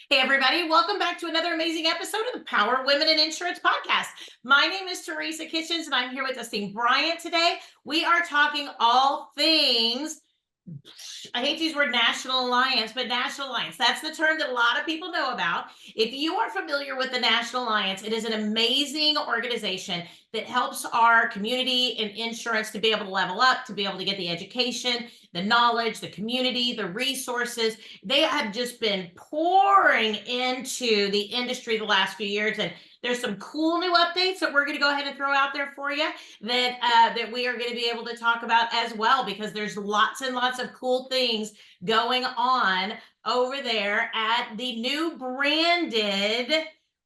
Hey, everybody, welcome back to another amazing episode of the Power Women in Insurance podcast. My name is Teresa Kitchens, and I'm here with Dustyne Bryant today. We are talking all things, I hate to use the word national alliance, but national alliance. That's the term that a lot of people know about. If you are familiar with the National Alliance, it is an amazing organization that helps our community in insurance to be able to level up, to be able to get the education, the knowledge, the community, the resources. They have just been pouring into the industry the last few years. And there's some cool new updates that we're going to go ahead and throw out there for you that we are going to be able to talk about as well, because there's lots and lots of cool things going on over there at the new branded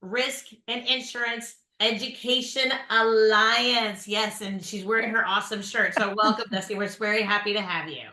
Risk and Insurance Education Alliance. Yes, and she's wearing her awesome shirt. So welcome, Dusty. We're very happy to have you.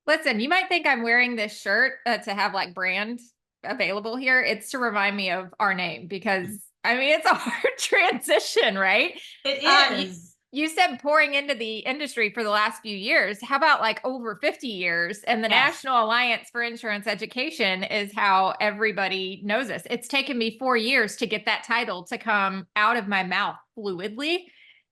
Listen, you might think I'm wearing this shirt to have like brand available here. It's to remind me of our name because I mean, it's a hard transition, right? It is. You said pouring into the industry for the last few years. How about like over 50 years? And the Yes. National Alliance for Insurance Education is how everybody knows us. It's taken me 4 years to get that title to come out of my mouth fluidly.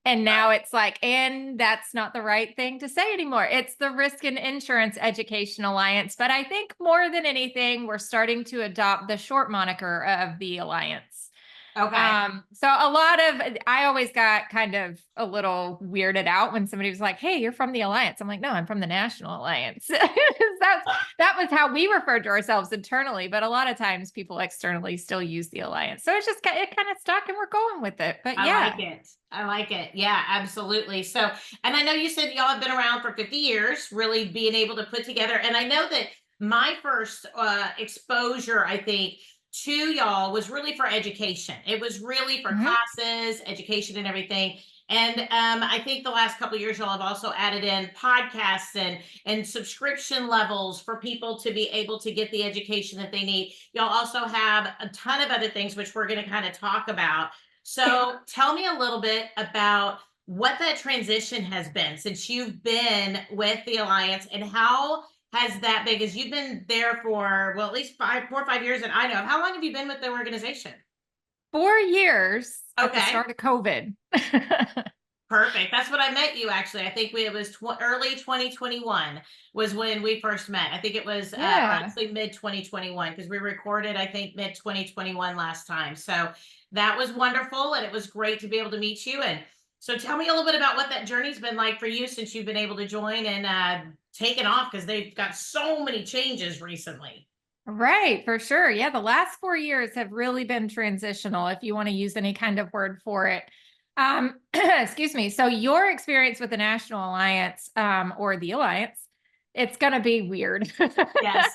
And now it's like, and that's not the right thing to say anymore. It's the Risk and Insurance Education Alliance. But I think more than anything, we're starting to adopt the short moniker of the Alliance. Okay. So I always got kind of a little weirded out when somebody was like, "Hey, you're from the Alliance." I'm like, "No, I'm from the National Alliance." That was how we referred to ourselves internally, but a lot of times people externally still use the Alliance. So it kind of stuck and we're going with it. But I yeah. like it. I like it. Yeah, absolutely. So, and I know you said y'all have been around for 50 years, really being able to put together. And I know that my first exposure, I think, to y'all was really for education. It was really for classes, education, and everything. And I think the last couple of years, y'all have also added in podcasts and subscription levels for people to be able to get the education that they need. Y'all also have a ton of other things, which we're going to kind of talk about. So tell me a little bit about what that transition has been since you've been with the Alliance, and how has that been? Because you've been there for, well, at least 4 or 5 years that I know of. How long have you been with the organization? 4 years at the Okay. start of COVID. Perfect. That's what I met you, actually. I think it was early 2021 was when we first met. I think it was Yeah. honestly mid 2021, because we recorded, I think, mid 2021 last time. So that was wonderful, and it was great to be able to meet you. And so tell me a little bit about what that journey's been like for you since you've been able to join and taken off, because they've got so many changes recently. Right, for sure. Yeah, the last 4 years have really been transitional, if you want to use any kind of word for it. Excuse me. So your experience with the National Alliance, or the Alliance, it's going to be weird. Yes.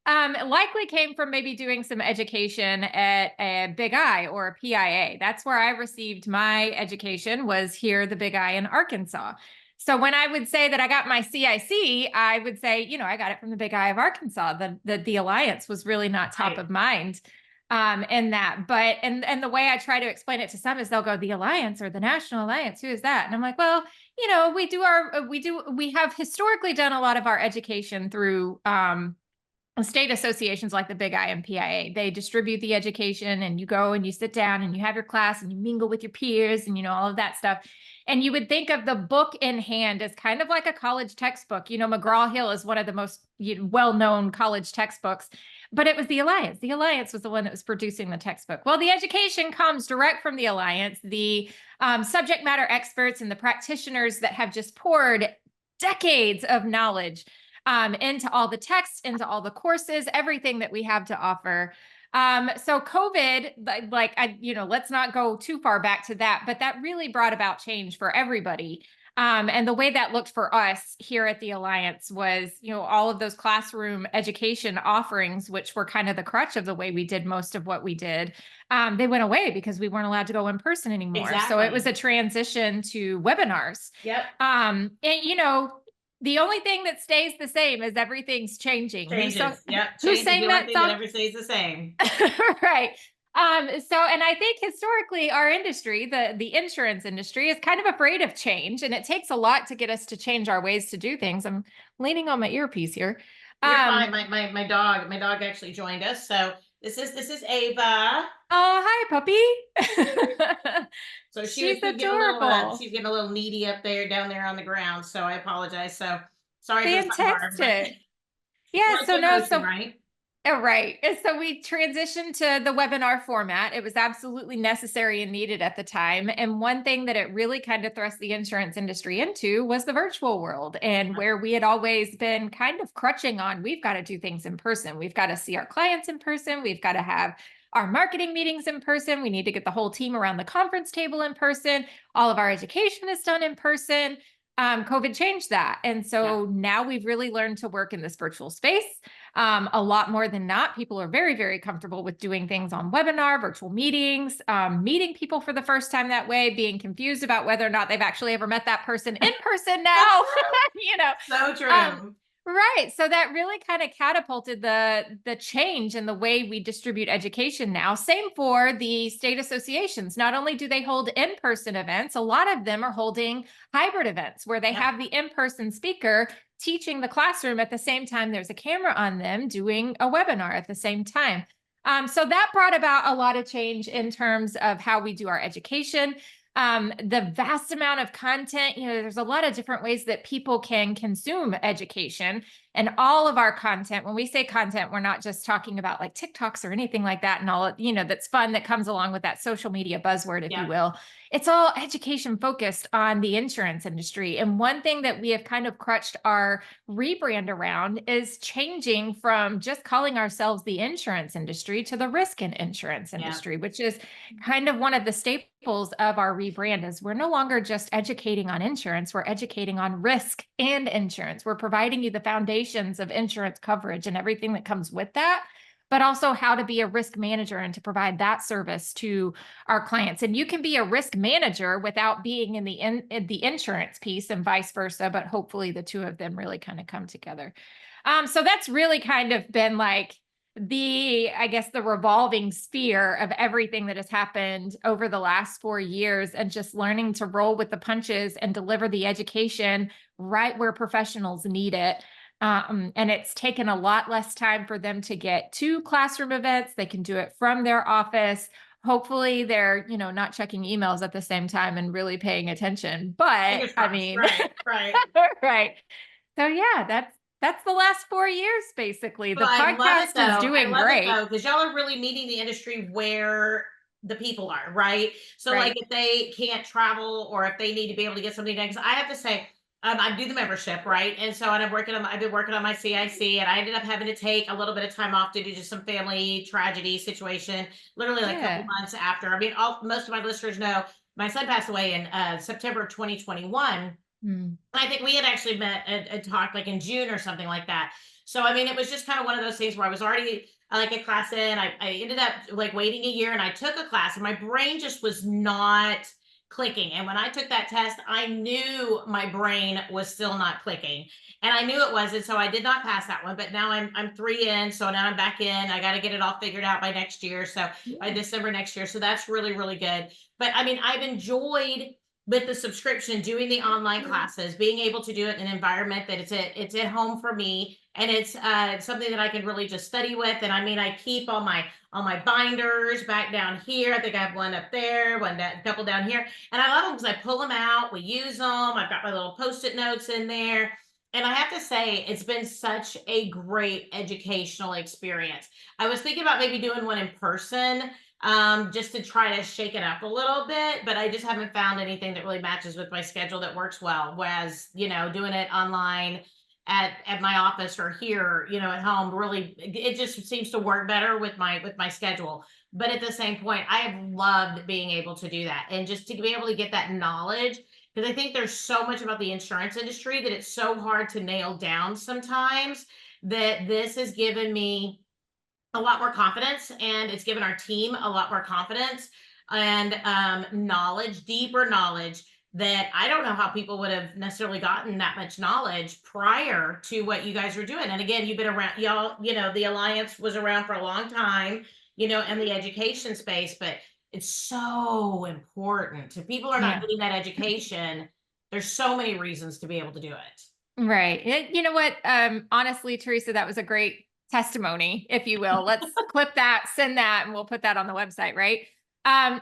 Likely came from maybe doing some education at a Big I or a PIA. That's where I received my education, was here, the Big I in Arkansas. So when I would say that I got my CIC, I would say, I got it from the Big I of Arkansas. The Alliance was really not top of mind in that. But and the way I try to explain it to some is they'll go, the Alliance or the National Alliance, who is that? And I'm like, well, we have historically done a lot of our education through state associations like the Big I and PIA. They distribute the education, and you go and you sit down and you have your class and you mingle with your peers and all of that stuff. And you would think of the book in hand as kind of like a college textbook. McGraw-Hill is one of the most well-known college textbooks, but it was the Alliance. The Alliance was the one that was producing the textbook. Well, the education comes direct from the Alliance. The subject matter experts and the practitioners that have just poured decades of knowledge into all the text, into all the courses, everything that we have to offer. So COVID, let's not go too far back to that, but that really brought about change for everybody. And the way that looked for us here at the Alliance was, all of those classroom education offerings, which were kind of the crutch of the way we did most of what we did. They went away because we weren't allowed to go in person anymore. Exactly. So it was a transition to webinars. Yep. And the only thing that stays the same is everything's changing. Changes. Yep. Who's saying that song? That never stays the same. Right. And I think historically our industry, the insurance industry, is kind of afraid of change, and it takes a lot to get us to change our ways to do things. I'm leaning on my earpiece here. You're fine. My dog actually joined us. So This is Ava. Oh, hi, puppy. So She's she's adorable. getting a little needy up there down there on the ground. So I apologize. So sorry for the sidebar, but Fantastic. Yeah, we're so into no, motion, so right? oh, right. And so we transitioned to the webinar format. It was absolutely necessary and needed at the time. And one thing that it really kind of thrust the insurance industry into was the virtual world, and where we had always been kind of crutching on, we've got to do things in person. We've got to see our clients in person. We've got to have our marketing meetings in person. We need to get the whole team around the conference table in person. All of our education is done in person. COVID changed that. And so now we've really learned to work in this virtual space. A lot more than not, people are very, very comfortable with doing things on webinar, virtual meetings, meeting people for the first time that way, being confused about whether or not they've actually ever met that person in person now, you know. So Um, true. right. So that really kind of catapulted the change in the way we distribute education now. Same for the state associations. Not only do they hold in-person events, a lot of them are holding hybrid events where they have the in-person speaker teaching the classroom at the same time there's a camera on them doing a webinar at the same time. So that brought about a lot of change in terms of how we do our education. The vast amount of content, there's a lot of different ways that people can consume education, and all of our content. When we say content, we're not just talking about like TikToks or anything like that and all, that's fun that comes along with that social media buzzword, if you will. It's all education focused on the insurance industry. And one thing that we have kind of crutched our rebrand around is changing from just calling ourselves the insurance industry to the risk and insurance industry, which is kind of one of the staples of our rebrand. Is we're no longer just educating on insurance, we're educating on risk and insurance. We're providing you the foundations of insurance coverage and everything that comes with that, but also how to be a risk manager and to provide that service to our clients. And you can be a risk manager without being in the insurance piece, and vice versa, but hopefully the two of them really kind of come together. So that's really kind of been like I guess the revolving sphere of everything that has happened over the last 4 years, and just learning to roll with the punches and deliver the education right where professionals need it. And it's taken a lot less time for them to get to classroom events. They can do it from their office. Hopefully they're, not checking emails at the same time and really paying attention. But Fingers I crossed. mean, Right. right. So yeah, that's the last 4 years, basically. Well, The I love it podcast is though. I doing love it great. though, because y'all are really meeting the industry where the people are, right? So, like, Right. if they can't travel or if they need to be able to get something done, because I have to say, I do the membership, right? And so, and I've been working on my CIC, and I ended up having to take a little bit of time off due to just some family tragedy situation, literally like a couple Yeah. months after. I mean, most of my listeners know my son passed away in September of 2021. Mm. I think we had actually met and talked like in June or something like that. So I mean, it was just kind of one of those things where I was already like a class in. I ended up like waiting a year, and I took a class, and my brain just was not clicking. And when I took that test, I knew my brain was still not clicking, and I knew it wasn't. So I did not pass that one. But now I'm 3 in, so now I'm back in. I got to get it all figured out by next year. So by December next year. So that's really really good. But I mean, I've enjoyed with the subscription, doing the online classes, being able to do it in an environment that it's at home for me, and it's something that I can really just study with. And I mean, I keep all my binders back down here. I think I have one up there, a couple down here, and I love them because I pull them out, we use them. I've got my little post-it notes in there. And I have to say, it's been such a great educational experience. I was thinking about maybe doing one in person, just to try to shake it up a little bit, but I just haven't found anything that really matches with my schedule that works well. Whereas, doing it online at my office or here, at home, really, it just seems to work better with my schedule. But at the same point, I have loved being able to do that, and just to be able to get that knowledge, because I think there's so much about the insurance industry that it's so hard to nail down sometimes, that this has given me a lot more confidence, and it's given our team a lot more confidence and knowledge, deeper knowledge, that I don't know how people would have necessarily gotten that much knowledge prior to what you guys were doing. And again, you've been around, y'all, the Alliance was around for a long time, in the education space, but it's so important. If people are not Yeah. getting that education, there's so many reasons to be able to do it. Right. You know what? Honestly, Teresa, that was a great testimony, if you will. Let's clip that, send that, and we'll put that on the website, right?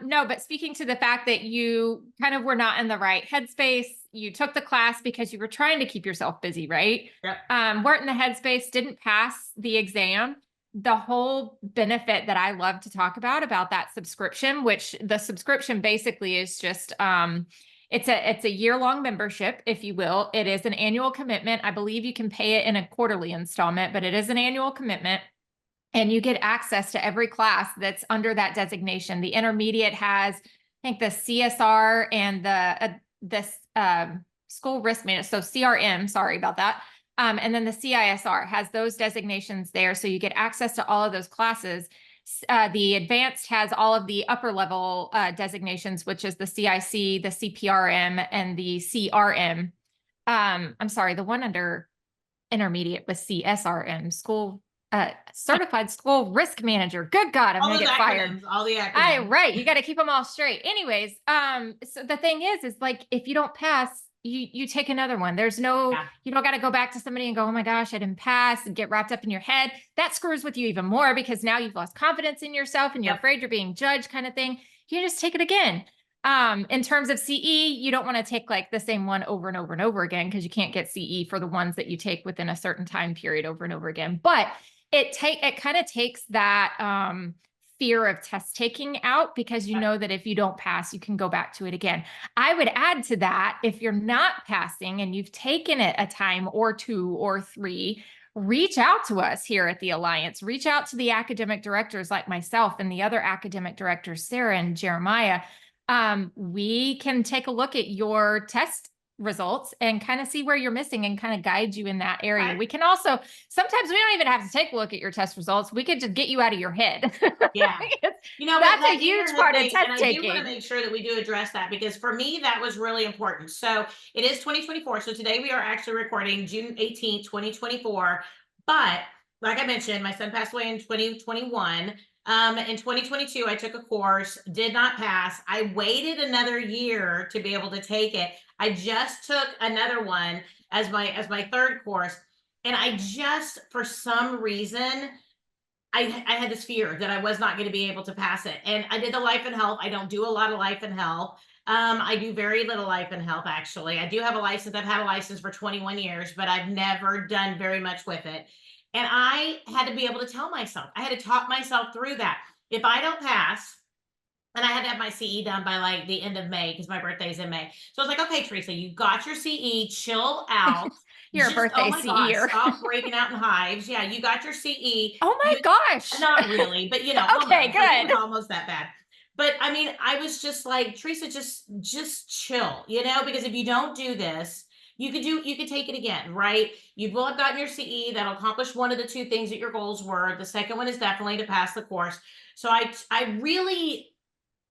No, but speaking to the fact that you kind of were not in the right headspace, you took the class because you were trying to keep yourself busy, right? Yep. Weren't in the headspace, didn't pass the exam. The whole benefit that I love to talk about that subscription, which the subscription basically is just, it's a year-long membership, if you will. It is an annual commitment. I believe you can pay it in a quarterly installment, but it is an annual commitment. And you get access to every class that's under that designation. The intermediate has, I think, the CSR and the school risk management. So CRM, sorry about that. And then the CISR has those designations there. So you get access to all of those classes. The advanced has all of the upper level designations, which is the CIC, the CPRM, and the CRM. I'm sorry, the one under intermediate was CSRM, school certified school risk manager. Good God, I'm All gonna those get fired. acronyms, all the acronyms. Right. You got to keep them all straight. Anyways, so the thing is like, if you don't pass, you take another one. There's no, Yeah. you don't got to go back to somebody and go, oh my gosh, I didn't pass, and get wrapped up in your head. That screws with you even more, because now you've lost confidence in yourself and you're Yep. afraid you're being judged, kind of thing. You just take it again. In terms of CE, you don't want to take like the same one over and over and over again, because you can't get CE for the ones that you take within a certain time period over and over again. But it kind of takes that fear of test taking out, because you know that if you don't pass, you can go back to it again. I would add to that, if you're not passing and you've taken it a time or two or three, reach out to us here at the Alliance. Reach out to the academic directors like myself and the other academic directors, Sarah and Jeremiah. We can take a look at your test results and kind of see where you're missing and kind of guide you in that area. Right. We can also, sometimes we don't even have to take a look at your test results. We could just get you out of your head. Yeah. You know, That's that a huge neighborhood part of thing, test and I do want to taking. make sure that we do address that, because for me that was really important. So it is 2024. So today we are actually recording June 18th, 2024. But like I mentioned, my son passed away in 2021. In 2022, I took a course, did not pass. I waited another year to be able to take it. I just took another one as my third course, and I just, for some reason, I had this fear that I was not going to be able to pass it. And I did the life and health. I don't do a lot of life and health. I do very little life and health, actually. I do have a license. I've had a license for 21 years, but I've never done very much with it. And I had to be able to tell myself, I had to talk myself through that. If I don't pass, and I had to have my CE done by like the end of May, because my birthday is in May. So I was like, okay, Teresa, you got your CE, chill out. Your Just, oh birthday my gosh, CE. stop breaking out in hives. Yeah, you got your CE. Oh my You, gosh. not really, but Okay, almost. Like, it was good. almost that bad. But I mean, I was just like, Teresa, just chill, because if you don't do this, you could take it again, right? You will have gotten your CE. That'll accomplish one of the two things that your goals were. The second one is definitely to pass the course. So I really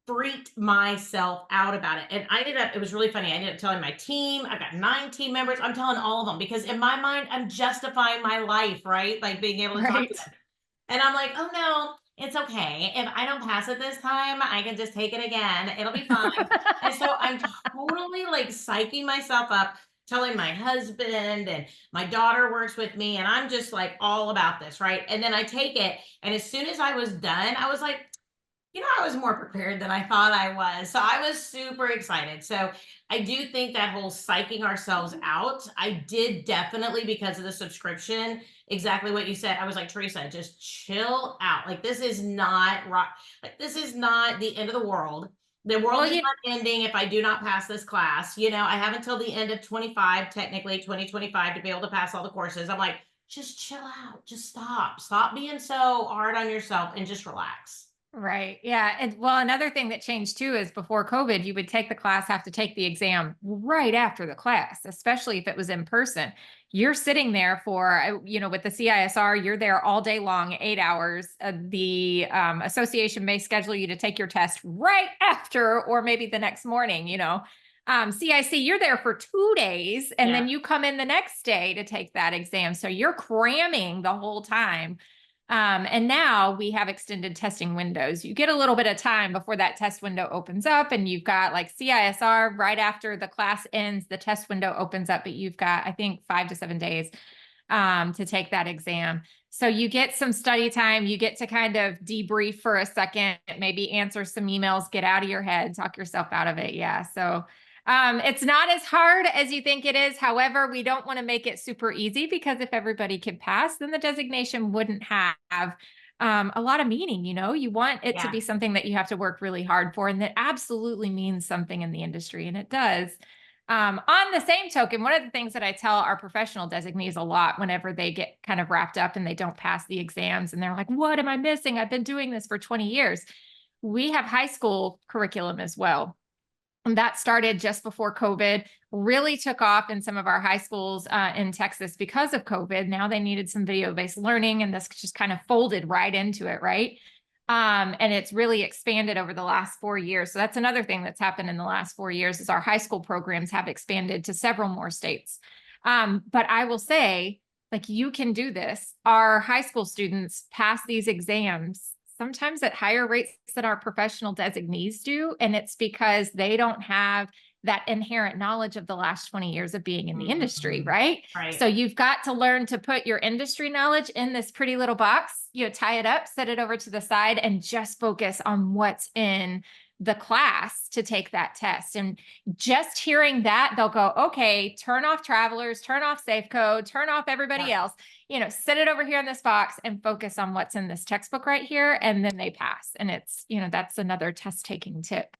freaked myself out about it. And it was really funny. I ended up telling my team. I've got 9 team members. I'm telling all of them, because in my mind, I'm justifying my life, right? Like being able to talk to Right. them. And I'm like, oh no, it's okay. If I don't pass it this time, I can just take it again. It'll be fine. And so I'm totally like psyching myself up, telling my husband, and my daughter works with me. And I'm just like all about this, right? And then I take it. And as soon as I was done, I was like, I was more prepared than I thought I was. So I was super excited. So I do think that whole psyching ourselves out, I did definitely, because of the subscription, exactly what you said. I was like, Teresa, just chill out. Like, this is not rock. Like, this is not the end of the world. The world Well, is not ending if I do not pass this class. I have until the end of 25, technically 2025, to be able to pass all the courses. I'm like, just chill out. Just stop being so hard on yourself and just relax. right. Yeah. And well, another thing that changed too is before COVID, you would take the class, have to take the exam right after the class, especially if it was in person. You're sitting there for, with the CISR, you're there all day long, 8 hours. The association may schedule you to take your test right after, or maybe the next morning, CIC, you're there for 2 days, and Yeah. then you come in the next day to take that exam. So you're cramming the whole time. And now we have extended testing windows. You get a little bit of time before that test window opens up, and you've got like CISR right after the class ends, the test window opens up, but you've got, I think, 5 to 7 days. to take that exam. So you get some study time, you get to kind of debrief for a second, maybe answer some emails, get out of your head, talk yourself out of it. Yeah. So it's not as hard as you think it is. However, we don't want to make it super easy, because if everybody could pass, then the designation wouldn't have a lot of meaning. You want it to be something that you have to work really hard for, and that absolutely means something in the industry. And it does. On the same token, one of the things that I tell our professional designees a lot whenever they get kind of wrapped up and they don't pass the exams and they're like, what am I missing? I've been doing this for 20 years. We have high school curriculum as well. And that started just before COVID, really took off in some of our high schools in Texas because of COVID. Now they needed some video-based learning, and this just kind of folded right into it, right? And it's really expanded over the last 4 years. So that's another thing that's happened in the last 4 years, is our high school programs have expanded to several more states. But I will say, like, you can do this. Our high school students pass these exams sometimes at higher rates than our professional designees do. And it's because they don't have that inherent knowledge of the last 20 years of being in the industry, right? So you've got to learn to put your industry knowledge in this pretty little box, tie it up, set it over to the side, and just focus on what's in the class to take that test. And just hearing that, they'll go, okay, turn off Travelers, turn off Safe Code, turn off everybody else, set it over here in this box and focus on what's in this textbook right here. And then they pass. And it's, that's another test taking tip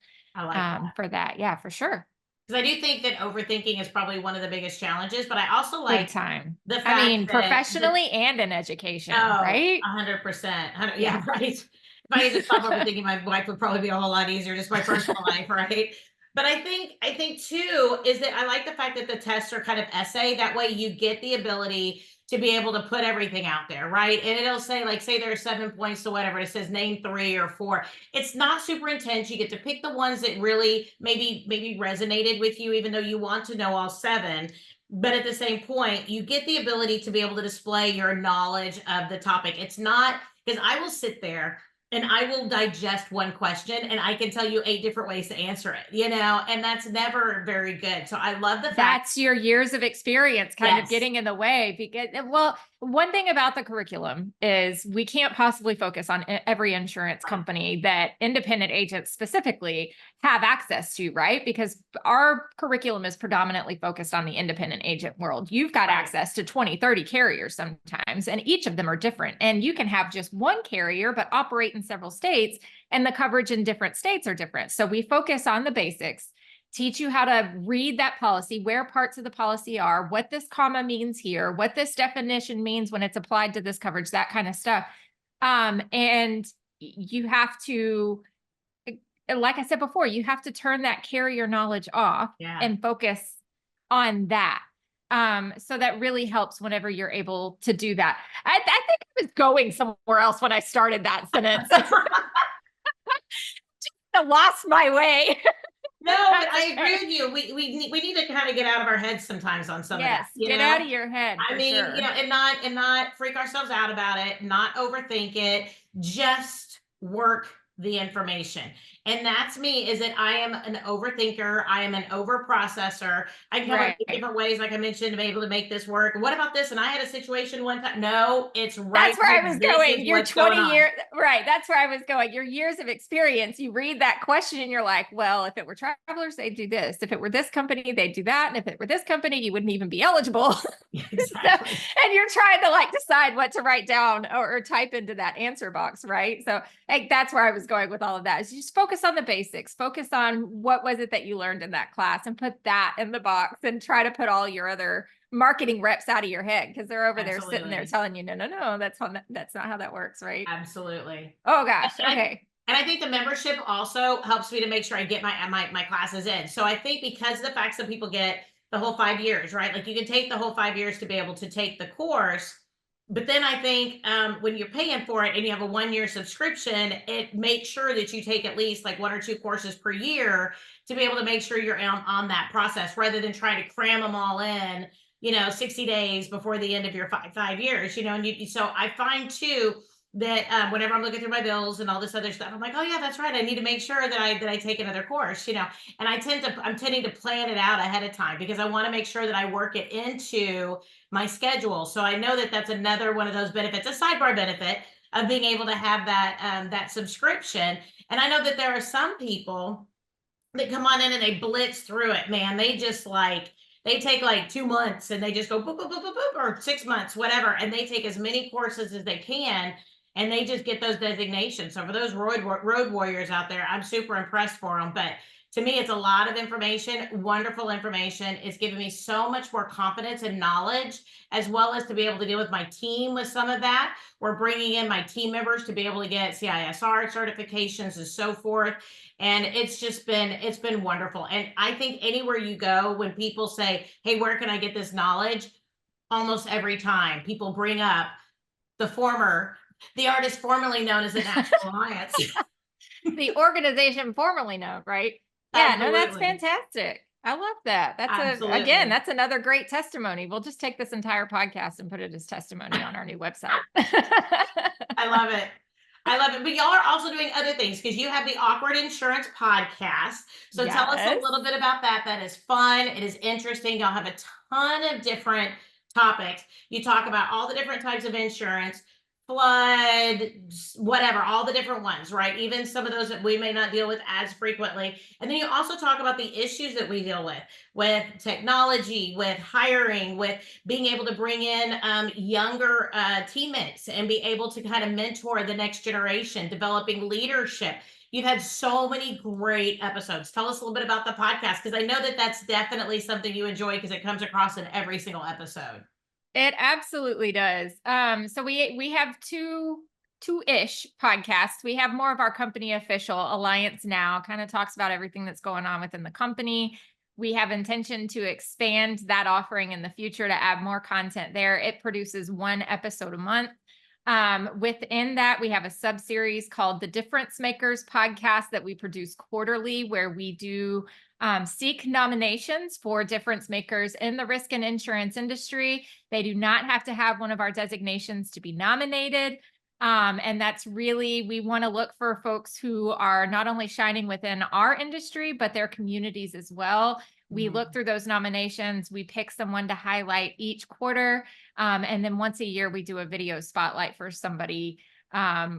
for that. Yeah, for sure. Because I do think that overthinking is probably one of the biggest challenges, but I also like big time. the fact professionally and in education, right? 100%. Yeah, right. If I had to stop overthinking, my life would probably be a whole lot easier, just my personal life, right? But I think too, is that I like the fact that the tests are kind of essay. That way you get the ability to be able to put everything out there, right? And it'll say, like, say there are 7 points to whatever, it says name 3 or 4. It's not super intense. You get to pick the ones that really maybe resonated with you, even though you want to know all 7. But at the same point, you get the ability to be able to display your knowledge of the topic. It's not, because I will sit there and I will digest one question and I can tell you 8 different ways to answer it, and that's never very good. So I love the fact that's your years of experience kind of getting in the way. Because, well, one thing about the curriculum is we can't possibly focus on every insurance company that independent agents specifically have access to, right? Because our curriculum is predominantly focused on the independent agent world. You've got access to 20, 30 carriers sometimes, and each of them are different. And you can have just one carrier, but operate in several states, and the coverage in different states are different. So we focus on the basics, teach you how to read that policy, where parts of the policy are, what this comma means here, what this definition means when it's applied to this coverage, that kind of stuff. And you have to, like I said before, you have to turn that carrier knowledge off and focus on that. So that really helps whenever you're able to do that. I think I was going somewhere else when I started that sentence. Just lost my way. No, but I agree with you. We need to kind of get out of our heads sometimes on some of that. Get out of your head. I mean, sure. And not freak ourselves out about it, not overthink it, just work the information. And that's me, is that I am an overthinker. I am an overprocessor. I can come up with different ways, like I mentioned, to be able to make this work. What about this? And I had a situation one time. No, it's right. That's where I was going. Your 20 years, right. That's where I was going. Your years of experience, you read that question and you're like, well, if it were Travelers, they'd do this. If it were this company, they'd do that. And if it were this company, you wouldn't even be eligible. Exactly. And you're trying to decide what to write down or type into that answer box, right? So that's where I was going with all of that, is you just focus on the basics, focus on what was it that you learned in that class, and put that in the box, and try to put all your other marketing reps out of your head, because they're over there sitting there telling you, no, that's not how that works, right? Absolutely. Oh gosh. Okay. And I think the membership also helps me to make sure I get my classes in. So I think because of the fact that people get the whole 5 years, right? Like, you can take the whole 5 years to be able to take the course. But then I think when you're paying for it and you have a 1-year subscription, it makes sure that you take at least like 1 or 2 courses per year to be able to make sure you're on that process, rather than trying to cram them all in, 60 days before the end of your 5 years, and so I find too that whenever I'm looking through my bills and all this other stuff, I'm like, oh yeah, that's right. I need to make sure that I take another course, and I'm tending to plan it out ahead of time because I want to make sure that I work it into my schedule. So I know that that's another one of those benefits, a sidebar benefit of being able to have that subscription. And I know that there are some people that come on in and they blitz through it, man. They take like 2 months and they just go boop, boop, boop, boop, boop, or 6 months, whatever. And they take as many courses as they can and they just get those designations. So for those road warriors out there, I'm super impressed for them. But to me, it's a lot of information, wonderful information. It's given me so much more confidence and knowledge, as well as to be able to deal with my team with some of that. We're bringing in my team members to be able to get CISR certifications and so forth. And it's been wonderful. And I think anywhere you go, when people say, hey, where can I get this knowledge? Almost every time people bring up the artist formerly known as the National Alliance. The organization formerly known, right? Yeah, no, that's Absolutely. fantastic. I love that. Again, Absolutely. that's another great testimony. We'll just take this entire podcast and put it as testimony on our new website. I love it. I love it. But y'all are also doing other things because you have the Awkward Insurance podcast. So tell us a Yes. little bit about that. That is fun. It is interesting. Y'all have a ton of different topics. You talk about all the different types of insurance, flood, whatever, all the different ones, right? Even some of those that we may not deal with as frequently. And then you also talk about the issues that we deal with technology, with hiring, with being able to bring in younger teammates and be able to kind of mentor the next generation, developing leadership. You've had so many great episodes. Tell us a little bit about the podcast because I know that that's definitely something you enjoy because it comes across in every single episode. It absolutely does. So we have two-ish podcasts. We have more of our company official Alliance Now, kind of talks about everything that's going on within the company. We have intention to expand that offering in the future to add more content there. It produces one episode a month. Within that, we have a sub-series called the Difference Makers podcast that we produce quarterly, where we do seek nominations for difference makers in the risk and insurance industry. They do not have to have one of our designations to be nominated. And that's really, we want to look for folks who are not only shining within our industry, but their communities as well. We look through those nominations, we pick someone to highlight each quarter. And then once a year, we do a video spotlight for somebody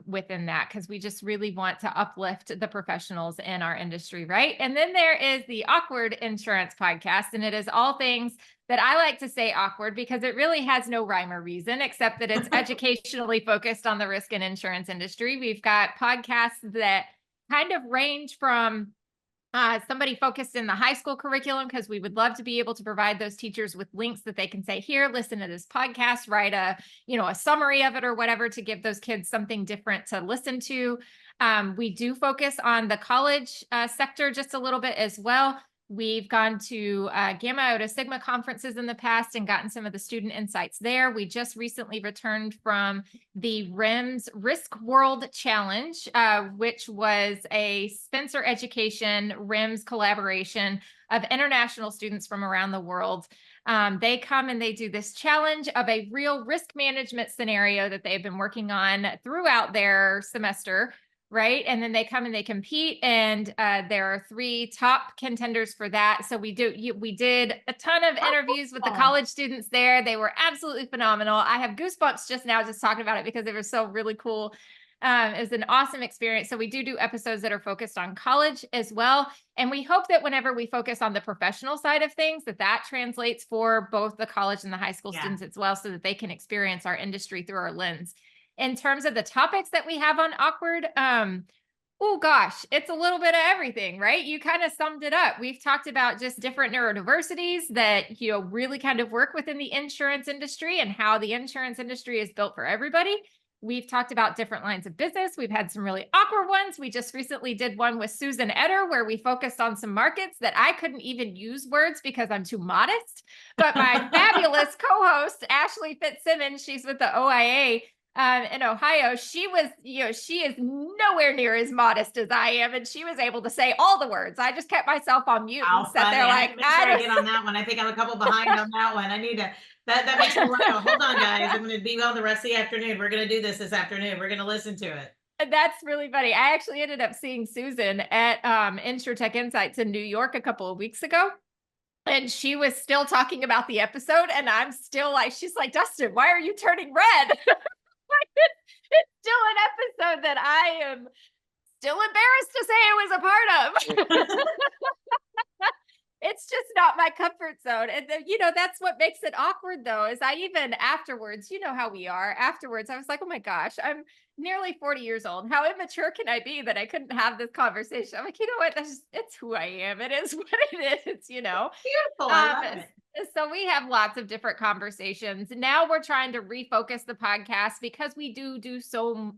within that, because we just really want to uplift the professionals in our industry, right? And then there is the Awkward Insurance podcast, and it is all things that I like to say awkward because it really has no rhyme or reason, except that it's educationally focused on the risk and insurance industry. We've got podcasts that kind of range from somebody focused in the high school curriculum, because we would love to be able to provide those teachers with links that they can say, here, listen to this podcast, write a summary of it or whatever to give those kids something different to listen to. We do focus on the college sector just a little bit as well. We've gone to Gamma Iota Sigma conferences in the past and gotten some of the student insights there. We just recently returned from the RIMS Risk World Challenge, which was a Spencer Education RIMS collaboration of international students from around the world. They come and they do this challenge of a real risk management scenario that they've been working on throughout their semester. Right. And then they come and they compete, and there are 3 top contenders for that. So we did a ton of interviews with the college students there. They were absolutely phenomenal. I have goosebumps just now just talking about it because they were so really cool. It was an awesome experience. So we do episodes that are focused on college as well. And we hope that whenever we focus on the professional side of things, that translates for both the college and the high school students as well, so that they can experience our industry through our lens. In terms of the topics that we have on Awkward, oh gosh, it's a little bit of everything, right? You kind of summed it up. We've talked about just different neurodiversities that, really kind of work within the insurance industry and how the insurance industry is built for everybody. We've talked about different lines of business. We've had some really awkward ones. We just recently did one with Susan Eder where we focused on some markets that I couldn't even use words because I'm too modest. But my fabulous co-host, Ashley Fitzsimmons, she's with the OIA, in Ohio, she was, she is nowhere near as modest as I am. And she was able to say all the words. I just kept myself on mute and How sat funny. there I have to like, make sure I get on that one. I think I'm a couple behind on that one. I need to, that makes me want to go, hold on, guys. I'm going to be on the rest of the afternoon. We're going to do this afternoon. We're going to listen to it. And that's really funny. I actually ended up seeing Susan at InsurTech Insights in New York a couple of weeks ago. And she was still talking about the episode. And I'm still like, she's like, Dustin, why are you turning red? It's still an episode that I am still embarrassed to say I was a part of. It's just not my comfort zone. And then, that's what makes it awkward though, is I even afterwards, how we are afterwards, I was like, oh my gosh, I'm nearly 40 years old. How immature can I be that I couldn't have this conversation? I'm like, you know what? It's who I am. It is what it is. Beautiful. I Um, love it. so we have lots of different conversations. Now we're trying to refocus the podcast because we do so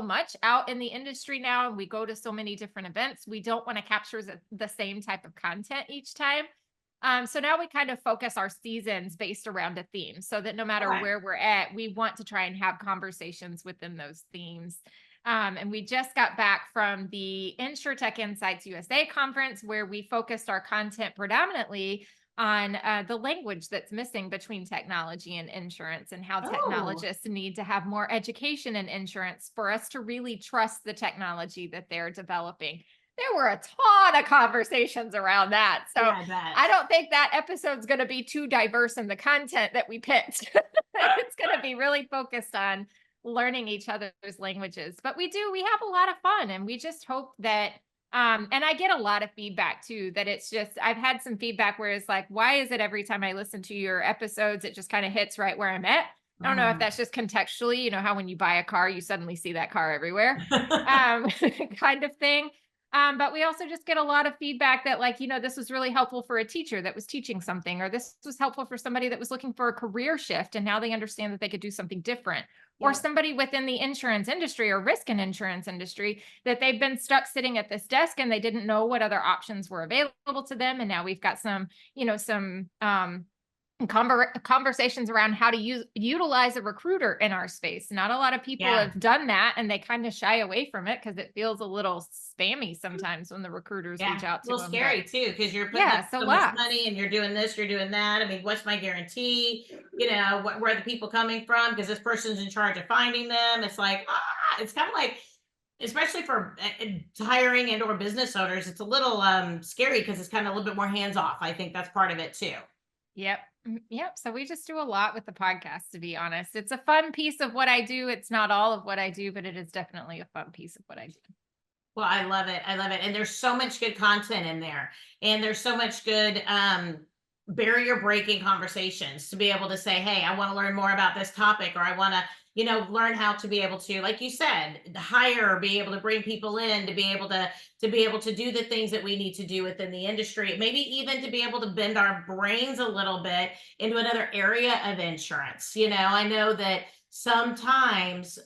much out in the industry now, and we go to so many different events. We don't want to capture the same type of content each time. So now we kind of focus our seasons based around a theme, so that no matter Okay. where we're at, we want to try and have conversations within those themes. And we just got back from the InsurTech Insights USA conference, where we focused our content predominantly on the language that's missing between technology and insurance, and how Oh, technologists need to have more education in insurance for us to really trust the technology that they're developing. There were a ton of conversations around that. So yeah, I bet. I don't think that episode's going to be too diverse in the content that we picked. It's going to be really focused on learning each other's languages. But we have a lot of fun, and we just hope that and I get a lot of feedback too, that it's just, I've had some feedback where it's like, why is it every time I listen to your episodes, it just kind of hits right where I'm at? I don't know if Mm. that's just contextually, how when you buy a car, you suddenly see that car everywhere, kind of thing. But we also just get a lot of feedback that, like, this was really helpful for a teacher that was teaching something, or this was helpful for somebody that was looking for a career shift and now they understand that they could do something different, or Yeah. somebody within the insurance industry or risk and insurance industry that they've been stuck sitting at this desk and they didn't know what other options were available to them. And now we've got some, conversations around how to utilize a recruiter in our space. Not a lot of people Yeah. have done that, and they kind of shy away from it because it feels a little spammy sometimes when the recruiters Yeah, reach out a to little them. But scary too, because you're putting up yeah, so so much lots. money and you're doing this, you're doing that. I mean, what's my guarantee? Where are the people coming from? Because this person's in charge of finding them. It's like, it's kind of like, especially for hiring and or business owners, it's a little scary because it's kind of a little bit more hands off. I think that's part of it too. Yep. Yep. So we just do a lot with the podcast, to be honest. It's a fun piece of what I do. It's not all of what I do, but it is definitely a fun piece of what I do. Well, I love it. I love it. And there's so much good content in there. And there's so much good barrier breaking conversations to be able to say, hey, I want to learn more about this topic, or I want to, learn how to be able to, like you said, hire, be able to bring people in, to be able to do the things that we need to do within the industry, maybe even to be able to bend our brains a little bit into another area of insurance. I know that sometimes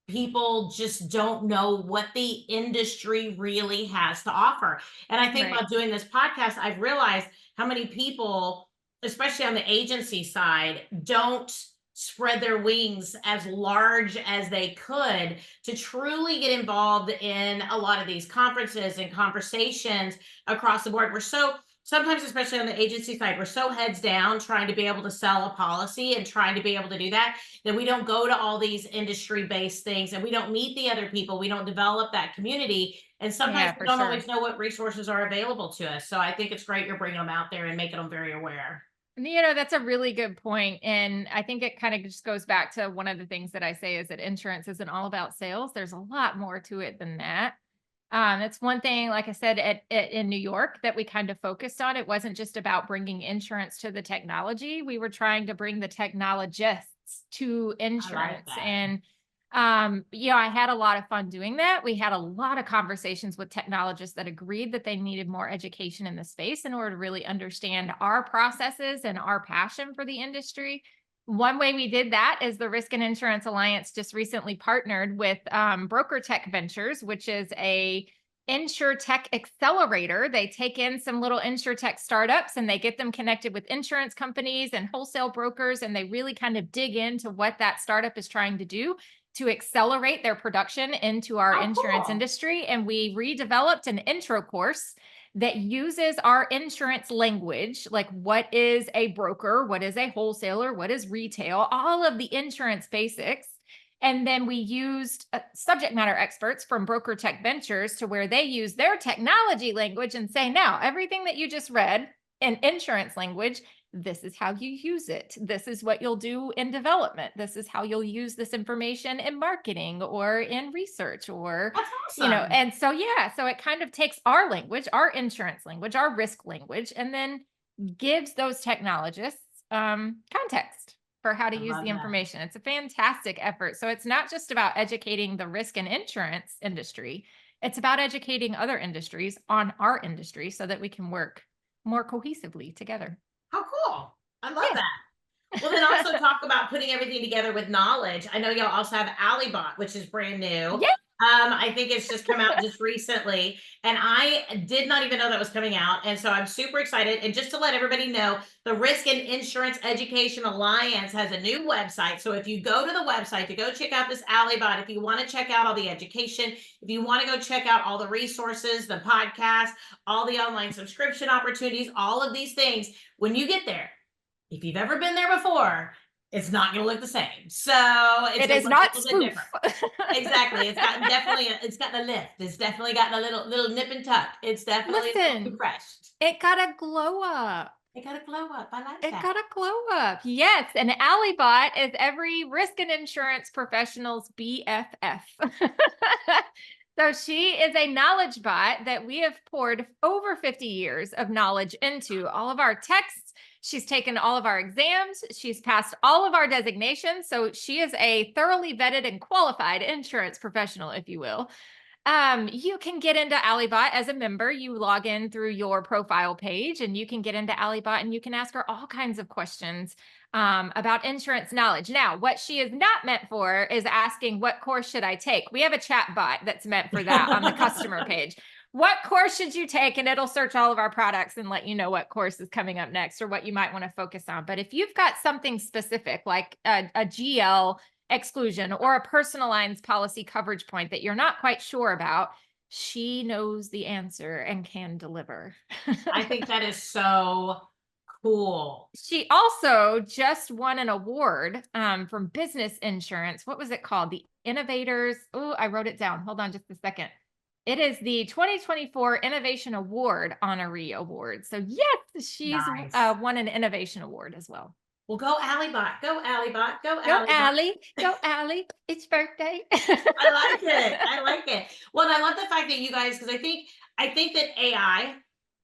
people just don't know what the industry really has to offer. And I think Right. while doing this podcast, I've realized how many people, especially on the agency side, don't spread their wings as large as they could to truly get involved in a lot of these conferences and conversations across the board. We're so sometimes, especially on the agency side, we're so heads down trying to be able to sell a policy and trying to be able to do that, that we don't go to all these industry based things, and we don't meet the other people. We don't develop that community. And sometimes Yeah, we for don't sure. always know what resources are available to us. So I think it's great you're bringing them out there and making them very aware. And, that's a really good point. And I think it kind of just goes back to one of the things that I say is that insurance isn't all about sales. There's a lot more to it than that. It's one thing, like I said, in New York that we kind of focused on. It wasn't just about bringing insurance to the technology. We were trying to bring the technologists to I like insurance. that. And, I had a lot of fun doing that. We had a lot of conversations with technologists that agreed that they needed more education in the space in order to really understand our processes and our passion for the industry. One way we did that is the Risk and Insurance Alliance just recently partnered with Broker Tech Ventures, which is a InsurTech Accelerator. They take in some little InsurTech startups and they get them connected with insurance companies and wholesale brokers. And they really kind of dig into what that startup is trying to do to accelerate their production into our Oh, insurance cool. industry. And we redeveloped an intro course that uses our insurance language, like what is a broker, what is a wholesaler, what is retail, all of the insurance basics. And then we used subject matter experts from Broker Tech Ventures to where they use their technology language and say, now, everything that you just read in insurance language, this is how you use it. This is what you'll do in development. This is how you'll use this information in marketing or in research or, That's awesome. and so, yeah, so it kind of takes our language, our insurance language, our risk language, and then gives those technologists context for how to I use love the that. information. It's a fantastic effort. So it's not just about educating the risk and insurance industry. It's about educating other industries on our industry so that we can work more cohesively together. How cool. I love Yeah. that. Well, then also talk about putting everything together with knowledge. I know y'all also have Alibot, which is brand new. Yeah. I think it's just come out just recently, and I did not even know that was coming out. And so I'm super excited. And just to let everybody know, the Risk and Insurance Education Alliance has a new website. So if you go to the website to go check out this Alibot, if you want to check out all the education, if you want to go check out all the resources, the podcast, all the online subscription opportunities, all of these things, when you get there, if you've ever been there before, it's not going to look the same. So it's It going is to look not a little bit spoof. different. Exactly. It's got definitely, it's got the lift. It's definitely got a little nip and tuck. It's definitely Listen, refreshed. it got a glow up. It got a glow up. I like It that. got a glow up. Yes. And Alibot is every risk and insurance professional's BFF. So she is a knowledge bot that we have poured over 50 years of knowledge into all of our texts. She's taken all of our exams. She's passed all of our designations. So she is a thoroughly vetted and qualified insurance professional, if you will. You can get into Alibot as a member. You log in through your profile page and you can get into Alibot and you can ask her all kinds of questions about insurance knowledge. Now, what she is not meant for is asking, what course should I take? We have a chat bot that's meant for that on the customer page. What course should you take? And it'll search all of our products and let you know what course is coming up next or what you might want to focus on. But if you've got something specific like a GL exclusion or a personal lines policy coverage point that you're not quite sure about, she knows the answer and can deliver. I think that is so cool. She also just won an award from Business Insurance. What was it called? The Innovators. Oh, I wrote it down. Hold on just a second. It is the 2024 Innovation Award Honoree Award. So yes, she's Nice. won an innovation award as well. Well, go Alibot. Go Alibot. Go Go Alibot. Allie. Go Allie. It's birthday. I like it. I like it. Well, and I love the fact that you guys, because I think that AI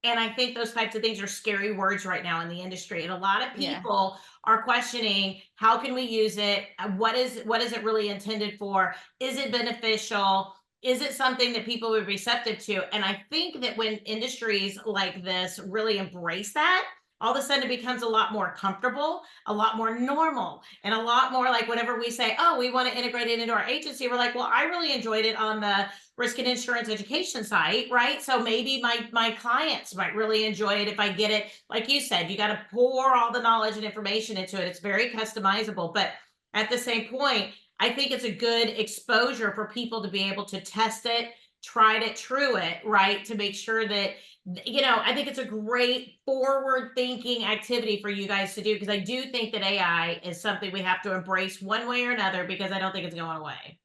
and I think those types of things are scary words right now in the industry. And a lot of Yeah. people are questioning, how can we use it? What is it really intended for? Is it beneficial? Is it something that people are receptive to? And I think that when industries like this really embrace that, all of a sudden it becomes a lot more comfortable, a lot more normal, and a lot more like whenever we say, oh, we want to integrate it into our agency, we're like, well, I really enjoyed it on the risk and insurance education site, right? So maybe my clients might really enjoy it if I get it. Like you said, you got to pour all the knowledge and information into it. It's very customizable, but at the same point, I think it's a good exposure for people to be able to test it, tried it, true it, right? To make sure that, I think it's a great forward thinking activity for you guys to do, because I do think that AI is something we have to embrace one way or another, because I don't think it's going away.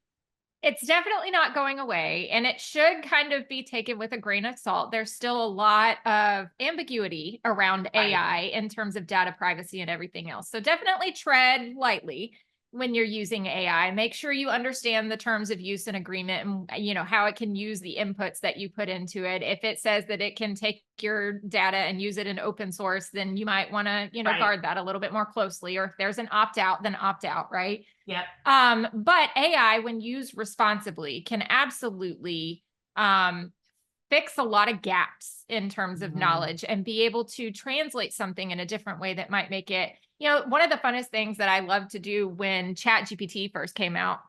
It's definitely not going away, and it should kind of be taken with a grain of salt. There's still a lot of ambiguity around Right. AI in terms of data privacy and everything else. So definitely tread lightly when you're using AI. Make sure you understand the terms of use and agreement and how it can use the inputs that you put into it. If it says that it can take your data and use it in open source, then you might want to, Right. guard that a little bit more closely. Or if there's an opt out, then opt out, right? Yep. But AI, when used responsibly, can absolutely fix a lot of gaps in terms of knowledge and be able to translate something in a different way that might make it, one of the funnest things that I loved to do when ChatGPT first came out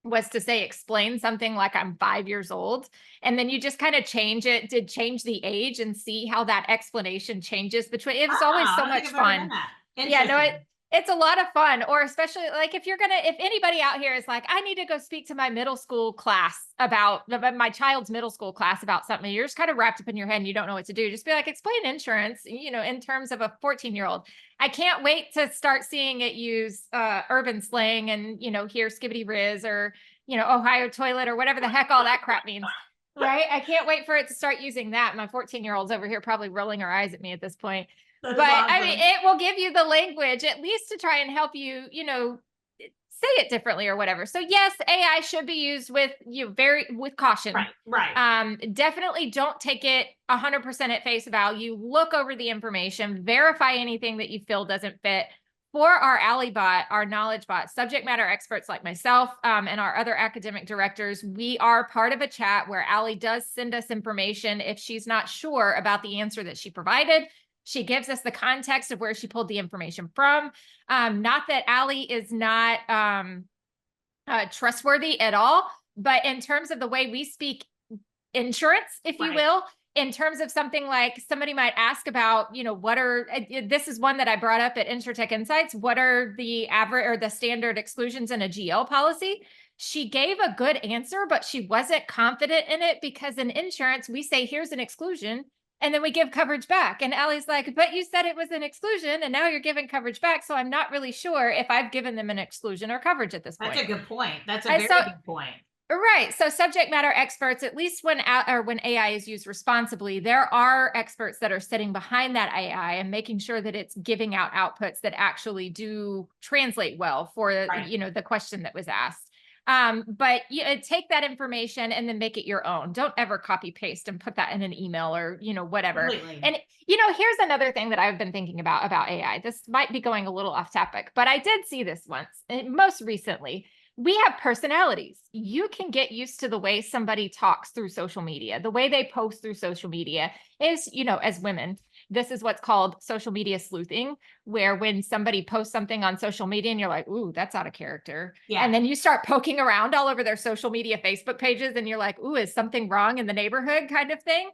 was to say, explain something like I'm 5 years old. And then you just kind of change the age and see how that explanation changes between, it was always I so don't think much I've ever done fun. that. Yeah, no, Interesting. it's a lot of fun. Or especially like if anybody out here is like, I need to go speak to my middle school class about my child's middle school class about something, you're just kind of wrapped up in your head and you don't know what to do. Just be like, explain insurance, in terms of a 14-year-old. I can't wait to start seeing it use urban slang and, hear skibbity riz or, Ohio toilet or whatever the heck all that crap means. Right. I can't wait for it to start using that. My 14-year-old's over here probably rolling her eyes at me at this point. That is But I mean, awesome. it will give you the language at least to try and help you, say it differently or whatever. So yes, AI should be used with with caution. Right. Right. Definitely don't take it 100% at face value. Look over the information, verify anything that you feel doesn't fit. For our Ally bot, our knowledge bot, subject matter experts like myself and our other academic directors, we are part of a chat where Ally does send us information if she's not sure about the answer that she provided. She gives us the context of where she pulled the information from. Not that Ally is not trustworthy at all, but in terms of the way we speak insurance, if you Right. will, in terms of something like somebody might ask about, this is one that I brought up at InsurTech Insights. What are the average or the standard exclusions in a GL policy? She gave a good answer, but she wasn't confident in it because in insurance, we say, here's an exclusion. And then we give coverage back. And Allie's like, but you said it was an exclusion and now you're giving coverage back. So I'm not really sure if I've given them an exclusion or coverage at this point. That's a good point. That's a And very so, good point. right. So subject matter experts, at least when AI is used responsibly, there are experts that are sitting behind that AI and making sure that it's giving out outputs that actually do translate well for, Right. the question that was asked. But take that information and then make it your own. Don't ever copy paste and put that in an email or, whatever. Completely. And, here's another thing that I've been thinking about AI. This might be going a little off topic, but I did see this once, most recently. We have personalities. You can get used to the way somebody talks through social media. The way they post through social media is, as women, this is what's called social media sleuthing, where when somebody posts something on social media and you're like, ooh, that's out of character. Yeah. And then you start poking around all over their social media Facebook pages and you're like, ooh, is something wrong in the neighborhood kind of thing?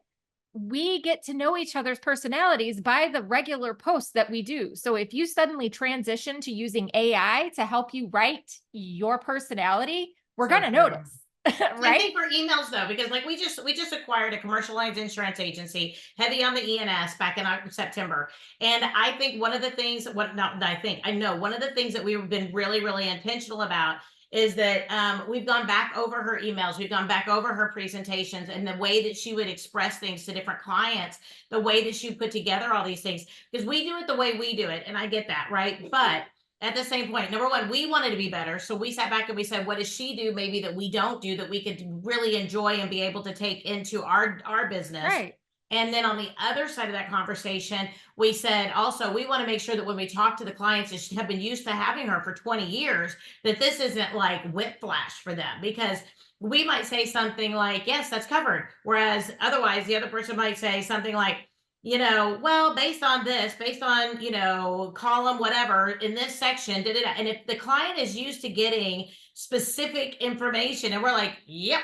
We get to know each other's personalities by the regular posts that we do. So if you suddenly transition to using AI to help you write your personality, we're going to notice. Same Right? thing for emails though, because like we just acquired a commercial lines insurance agency heavy on the E&S back in September. And I think one of the things, I know one of the things that we've been really, really intentional about is that we've gone back over her emails, we've gone back over her presentations and the way that she would express things to different clients, the way that she put together all these things, because we do it the way we do it. And I get that, right? But at the same point, number one, we wanted to be better. So we sat back and we said, what does she do maybe that we don't do that we could really enjoy and be able to take into our business? Right. And then on the other side of that conversation, we said also, we want to make sure that when we talk to the clients that have been used to having her for 20 years, that this isn't like whiplash for them, because we might say something like, yes, that's covered. Whereas otherwise, the other person might say something like, well, based on this, based on, column, whatever, in this section, and if the client is used to getting specific information and we're like, yep.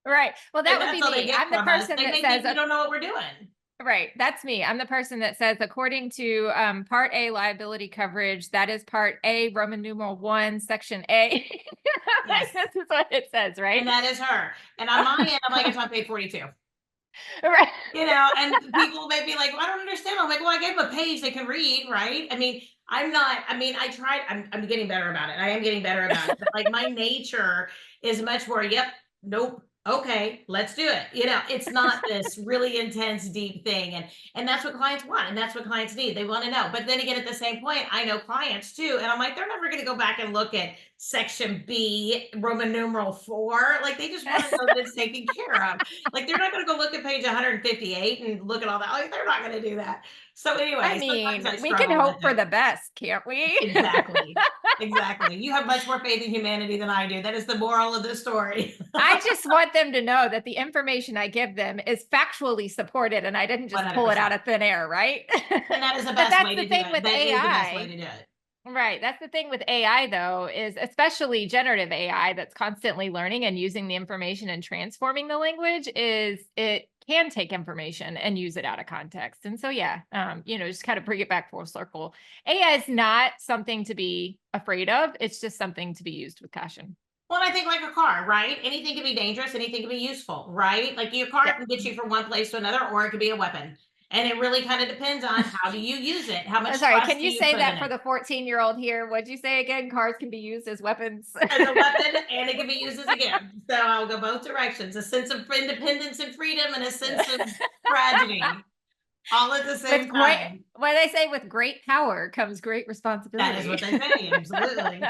Right. Well, that would be That's all they me. get I'm the from us. person They that may think says, we don't know what we're doing. right. That's me. I'm the person that says, according to Part A liability coverage, that is Part A, Roman numeral 1, Section A. Yes. This is what it says, right? And that is her. And on my end, I'm like, it's on page 42. Right. And people may be like, well, I don't understand. I'm like, well, I gave them a page they can read, right? I tried, I'm getting better about it. I am getting better about it. But like my nature is much more, yep, nope, okay, let's do it. It's not this really intense, deep thing. And that's what clients want. And that's what clients need. They want to know. But then again, at the same point, I know clients too. And I'm like, they're never going to go back and look at section B, Roman numeral 4. Like they just want to know that it's taken care of. Like they're not going to go look at page 158 and look at all that. Like they're not going to do that. So anyway, I mean, sometimes I we can struggle hope with for it. the best, can't we? Exactly. Exactly. You have much more faith in humanity than I do. That is the moral of this story. I just want them to know that the information I give them is factually supported and I didn't just pull it out 100%. of thin air, right? And that is the But best that's way the to do thing it. with That is the best way AI. to do it. Right. That's the thing with AI though, is especially generative AI that's constantly learning and using the information and transforming the language is it can take information and use it out of context. And so yeah, just kind of bring it back full circle. AI is not something to be afraid of. It's just something to be used with caution. Well, I think like a car, right? Anything can be dangerous, anything can be useful, right? Like your car Yeah. can get you from one place to another, or it could be a weapon. And it really kind of depends on how do you use it? How much Sorry, can trust do you you say put in that for it? the 14-year-old here? What'd you say again? Cars can be used as weapons. As a weapon, and it can be used as a gift. So I'll go both directions. A sense of independence and freedom and a sense of tragedy all at the With same great, time. what do they say? With great power comes great That is responsibility. what they say, absolutely.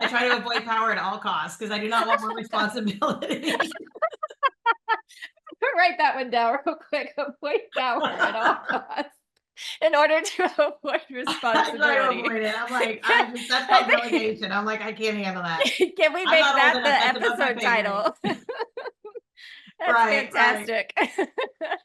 I try to avoid power at all costs because I do not want more responsibility. Write that one down real quick. Avoid power at all costs in order to avoid I try to responsibility. avoid it. I'm like, that's I called think, delegation. I'm like, I can't handle that. can we I'm make not old that enough. the That's above my episode pay grade. title? That's Right, right. fantastic.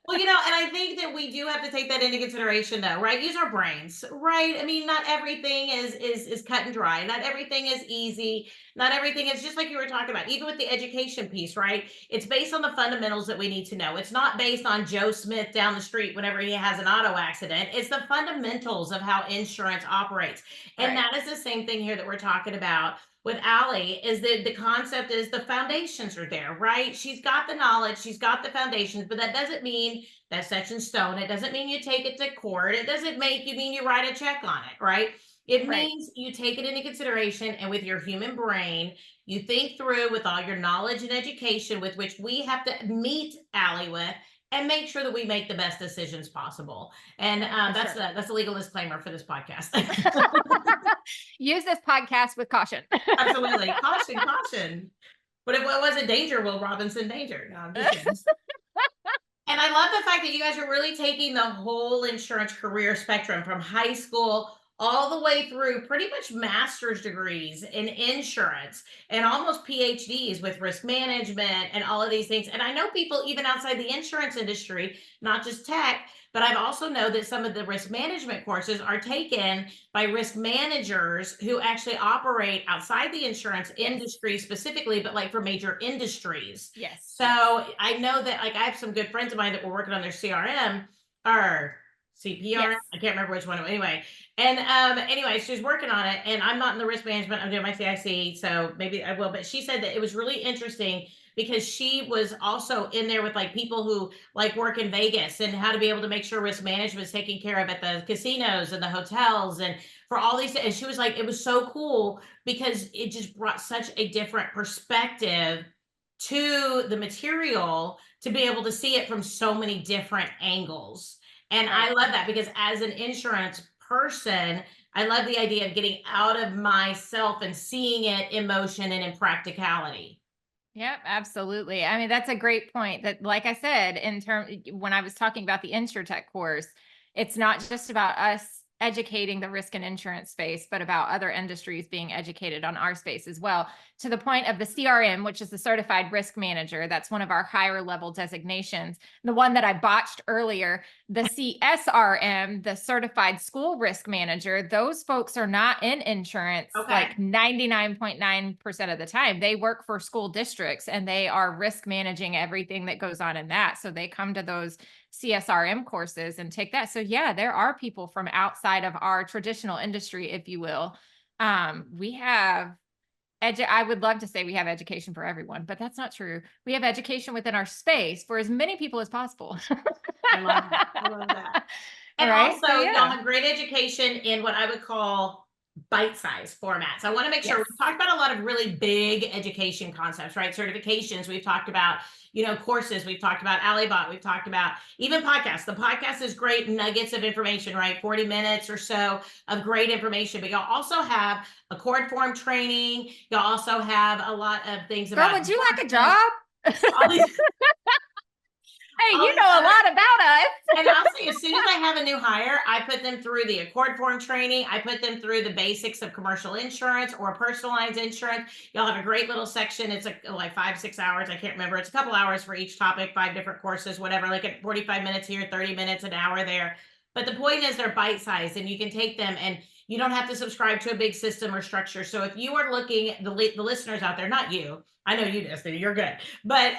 Well, and I think that we do have to take that into consideration though, right? Use our brains, right? I mean, not everything is cut and dry. Not everything is easy. Not everything is just like you were talking about, even with the education piece, right? It's based on the fundamentals that we need to know. It's not based on Joe Smith down the street whenever he has an auto accident. It's the fundamentals of how insurance operates. And Right. that is the same thing here that we're talking about with Allie is that the concept is the foundations are there, right? She's got the knowledge, she's got the foundations, but that doesn't mean that's set in stone. It doesn't mean you take it to court. It doesn't make you mean you write a check on it, right? It Right. means you take it into consideration and with your human brain, you think through with all your knowledge and education with which we have to meet Allie with and make sure that we make the best decisions possible. And For that's sure. that's a legal disclaimer for this podcast. Use this podcast with caution. Absolutely. Caution, caution. But if it wasn't danger, Will Robinson danger. No, I'm just kidding. And I love the fact that you guys are really taking the whole insurance career spectrum from high school all the way through pretty much master's degrees in insurance and almost PhDs with risk management and all of these things. And I know people even outside the insurance industry, not just tech, but I've also know that some of the risk management courses are taken by risk managers who actually operate outside the insurance Yes. industry specifically, but like for major industries. Yes. So I know that like I have some good friends of mine that were working on their CRM or CPRM. Yes. I can't remember which one. Anyway, and anyway, she's working on it, and I'm not in the risk management. I'm doing my CIC, so maybe I will. But she said that it was really interesting because she was also in there with like people who like work in Vegas and how to be able to make sure risk management is taken care of at the casinos and the hotels and for all these. And she was like, it was so cool because it just brought such a different perspective to the material to be able to see it from so many different angles. And I Right. love that because as an insurance person, I love the idea of getting out of myself and seeing it in motion and in practicality. Yep, absolutely. I mean, that's a great point that, like I said, when I was talking about the InsurTech course, it's not just about us educating the risk and insurance space, but about other industries being educated on our space as well. To the point of the CRM, which is the certified risk manager, that's one of our higher level designations. The one that I botched earlier, the CSRM, the certified school risk manager, those folks are not in insurance Okay. like 99.9% of the time. They work for school districts and they are risk managing everything that goes on in that. So they come to those CSRM courses and take that. So yeah, there are people from outside of our traditional industry, if you will. We have I would love to say we have education for everyone, but that's not true. We have education within our space for as many people as possible. I love that. I love that. All And right. So also, y'all yeah. have great education in what I would call bite-sized formats. I want to make sure Yes. we've talked about a lot of really big education concepts, right? Certifications, we've talked about, courses, we've talked about Alibot, we've talked about even podcasts. The podcast is great nuggets of information, right? 40 minutes or so of great information. But y'all also have a cord form training. Y'all also have a lot of things Girl, about would you like a enforcement, job? all these Hey, all you these know a other lot about and us. I'll say, as soon as I have a new hire, I put them through the Accord Form training. I put them through the basics of commercial insurance or personalized insurance. Y'all have a great little section. It's like 5, 6 hours. I can't remember. It's a couple hours for each topic, 5 different courses, whatever, like at 45 minutes here, 30 minutes, an hour there. But the point is they're bite sized and you can take them and You don't have to subscribe to a big system or structure. So if you are looking, the listeners out there, not you, I know you, Destiny, you're good, but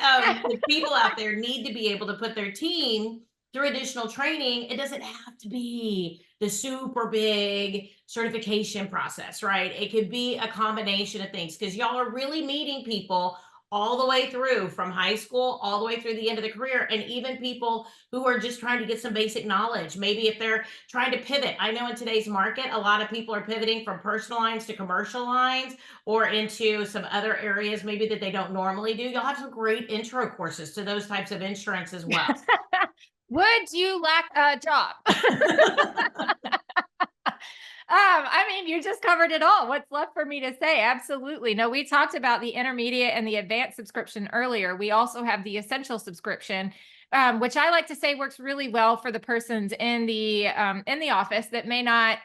the people out there need to be able to put their team through additional training. It doesn't have to be the super big certification process, right? It could be a combination of things because y'all are really meeting people all the way through from high school all the way through the end of the career, and even people who are just trying to get some basic knowledge. Maybe if they're trying to pivot, I know in today's market a lot of people are pivoting from personal lines to commercial lines or into some other areas maybe that they don't normally do. You'll have some great intro courses to those types of insurance as well. Would you like a job? I mean, you just covered it all. What's left for me to say? Absolutely. No, we talked about the intermediate and the advanced subscription earlier. We also have the essential subscription, which I like to say works really well for the persons in the office that may not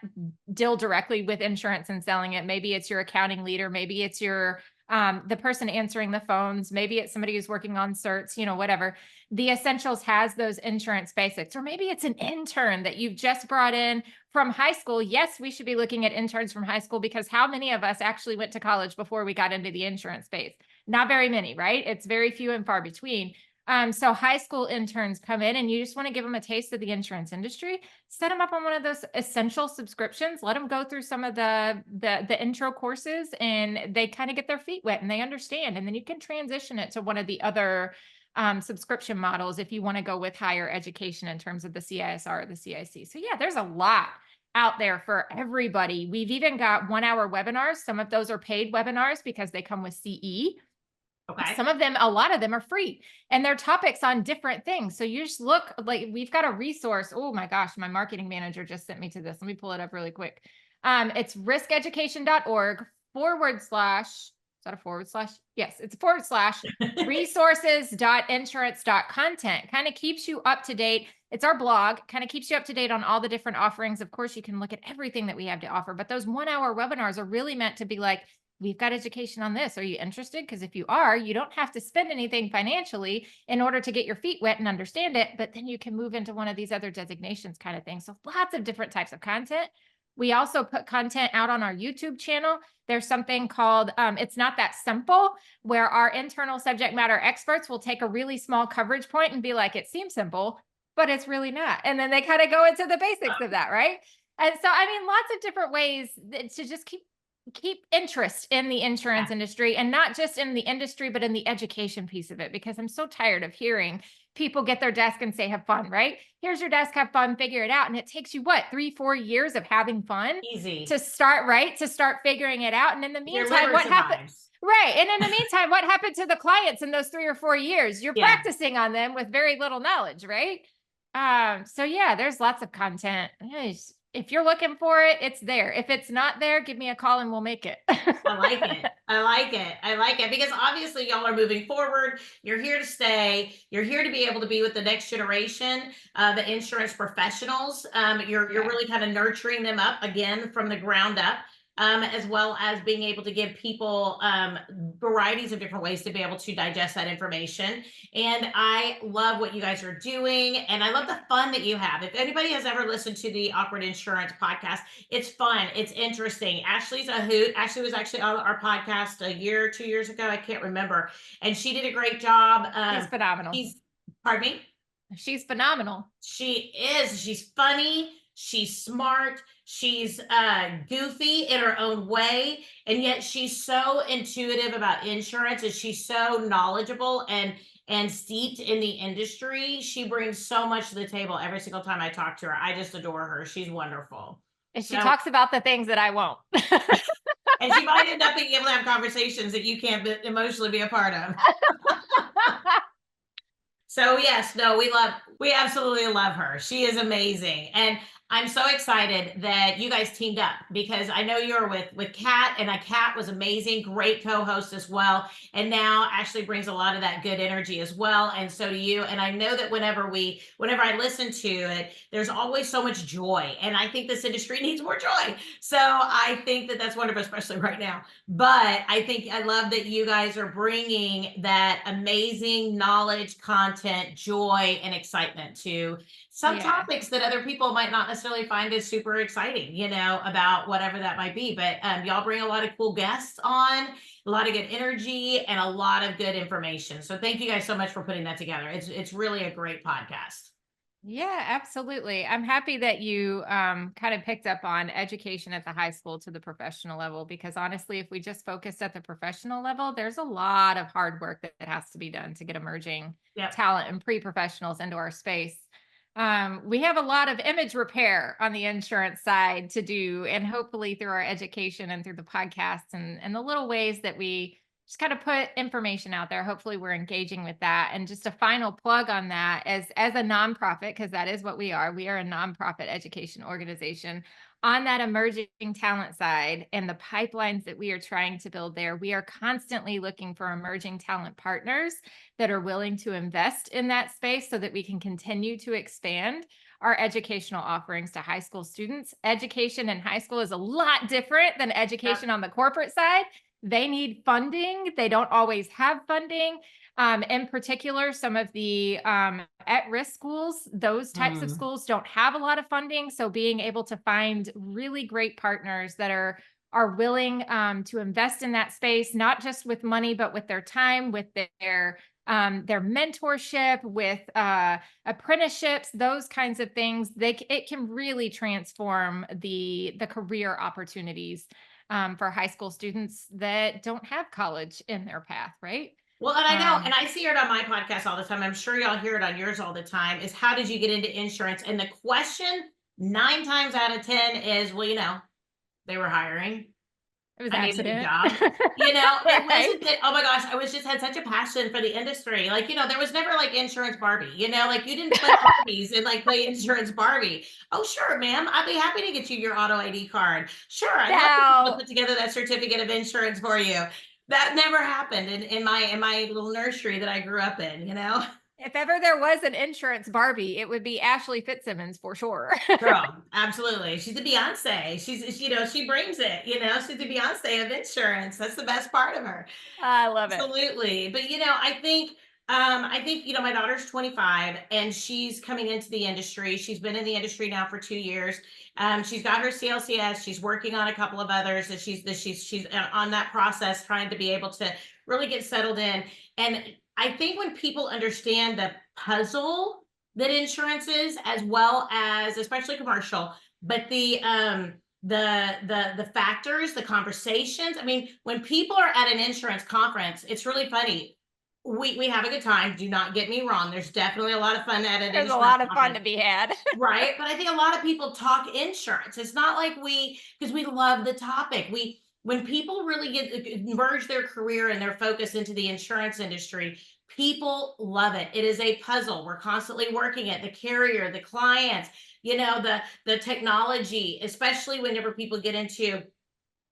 deal directly with insurance and selling it. Maybe it's your accounting leader. Maybe it's your the person answering the phones. Maybe it's somebody who's working on certs, whatever. The Essentials has those insurance basics, or maybe it's an intern that you've just brought in from high school. Yes, we should be looking at interns from high school because how many of us actually went to college before we got into the insurance space? Not very many, right? It's very few and far between. So high school interns come in and you just want to give them a taste of the insurance industry, set them up on one of those essential subscriptions, let them go through some of the intro courses and they kind of get their feet wet and they understand. And then you can transition it to one of the other subscription models if you want to go with higher education in terms of the CISR or the CIC. So yeah, there's a lot out there for everybody. We've even got 1-hour webinars. Some of those are paid webinars because they come with CE. Okay. Some of them, a lot of them are free and they're topics on different things. So you just look, like we've got a resource. Oh my gosh, my marketing manager just sent me to this. Let me pull it up really quick. It's riskeducation.org / is that a /? Yes, it's / resources.insurance.content. Kind of keeps you up to date. It's our blog, kind of keeps you up to date on all the different offerings. Of course, you can look at everything that we have to offer, but those 1-hour webinars are really meant to be like, we've got education on this. Are you interested? Because if you are, you don't have to spend anything financially in order to get your feet wet and understand it, but then you can move into one of these other designations kind of thing. So lots of different types of content. We also put content out on our YouTube channel. There's something called It's Not That Simple, where our internal subject matter experts will take a really small coverage point and be like, it seems simple, but it's really not. And then they kind of go into the basics of that, right? And so, I mean, lots of different ways to just keep interest in the insurance industry, and not just in the industry, but in the education piece of it, because I'm so tired of hearing people get their desk and say, have fun, right? Here's your desk, have fun, figure it out. And it takes you what, 3-4 years of having fun Easy to start, right? To start figuring it out. And in the Your meantime, liver what happened? survives. Right. And in the meantime, what happened to the clients in those 3 or 4 years? You're practicing on them with very little knowledge, right? So yeah, there's lots of content. If you're looking for it, it's there. If it's not there, give me a call and we'll make it. I like it. I like it. I like it because obviously y'all are moving forward. You're here to stay. You're here to be able to be with the next generation, the insurance professionals. You're really kind of nurturing them up again from the ground up. As well as being able to give people varieties of different ways to be able to digest that information. And I love what you guys are doing. And I love the fun that you have. If anybody has ever listened to the Awkward Insurance podcast, it's fun. It's interesting. Ashley's a hoot. Ashley was actually on our podcast a year or 2 years ago. I can't remember. And she did a great job. She's phenomenal. Pardon me? She's phenomenal. She is. She's funny. She's smart. She's goofy in her own way. And yet she's so intuitive about insurance, and she's so knowledgeable and steeped in the industry. She brings so much to the table every single time I talk to her. I just adore her. She's wonderful. And she talks about the things that I won't. And she might end up being able to have conversations that you can't emotionally be a part of. So yes, no, we absolutely love her. She is amazing. And I'm so excited that you guys teamed up, because I know you're with Kat, and Kat was amazing, great co-host as well. And now Ashley brings a lot of that good energy as well. And so do you. And I know that whenever I listen to it, there's always so much joy. And I think this industry needs more joy. So I think that that's wonderful, especially right now. But I love that you guys are bringing that amazing knowledge, content, joy, and excitement to some Yeah. topics that other people might not necessarily find as super exciting, about whatever that might be. But y'all bring a lot of cool guests on, a lot of good energy, and a lot of good information. So thank you guys so much for putting that together. It's really a great podcast. Yeah, absolutely. I'm happy that you kind of picked up on education at the high school to the professional level, because honestly, if we just focused at the professional level, there's a lot of hard work that has to be done to get emerging Yep. talent and pre-professionals into our space. We have a lot of image repair on the insurance side to do, and hopefully through our education and through the podcasts and the little ways that we just kind of put information out there. Hopefully we're engaging with that. And just a final plug on that, as a nonprofit, because that is what we are. We are a nonprofit education organization. On that emerging talent side and the pipelines that we are trying to build there, we are constantly looking for emerging talent partners that are willing to invest in that space so that we can continue to expand our educational offerings to high school students. Education in high school is a lot different than Yep. education on the corporate side. They need funding. They don't always have funding. In particular, some of the at-risk schools, those types of Mm. schools don't have a lot of funding. So being able to find really great partners that are willing to invest in that space, not just with money, but with their time, with their mentorship, with apprenticeships, those kinds of things, it can really transform the career opportunities for high school students that don't have college in their path, right? Well, and I know, and Um, I see it on my podcast all the time. I'm sure y'all hear it on yours all the time. Is how did you get into insurance? And the question 9 times out of 10 is, well, they were hiring. it was I needed a accident. job. It Right. wasn't that, oh my gosh, I was just had such a passion for the industry. Like, there was never like insurance Barbie, like you didn't play Barbies and like play insurance Barbie. Oh, sure, ma'am. I'd be happy to get you your auto ID card. Sure, I'd love to be able to Now, put together that certificate of insurance for you. That never happened in my little nursery that I grew up in. if ever there was an insurance Barbie, it would be Ashley Fitzsimmons for sure. Girl, absolutely. She's the Beyonce. She brings it, she's the Beyonce of insurance. That's the best part of her. I love it. Absolutely. But I think my daughter's 25 and she's coming into the industry. She's been in the industry now for 2 years. She's got her CLCS. She's working on a couple of others that she's on that process, trying to be able to really get settled in. And I think when people understand the puzzle that insurance is, as well as especially commercial, but the factors, the conversations. I mean, when people are at an insurance conference, it's really funny. We have a good time. Do not get me wrong. There's definitely a lot of fun at an There's a insurance lot of fun conference. to be had. Right. But I think a lot of people talk insurance. It's not like because we love the topic. When people really merge their career and their focus into the insurance industry, people love it. It is a puzzle. We're constantly working it. The carrier, the clients, the technology, especially whenever people get into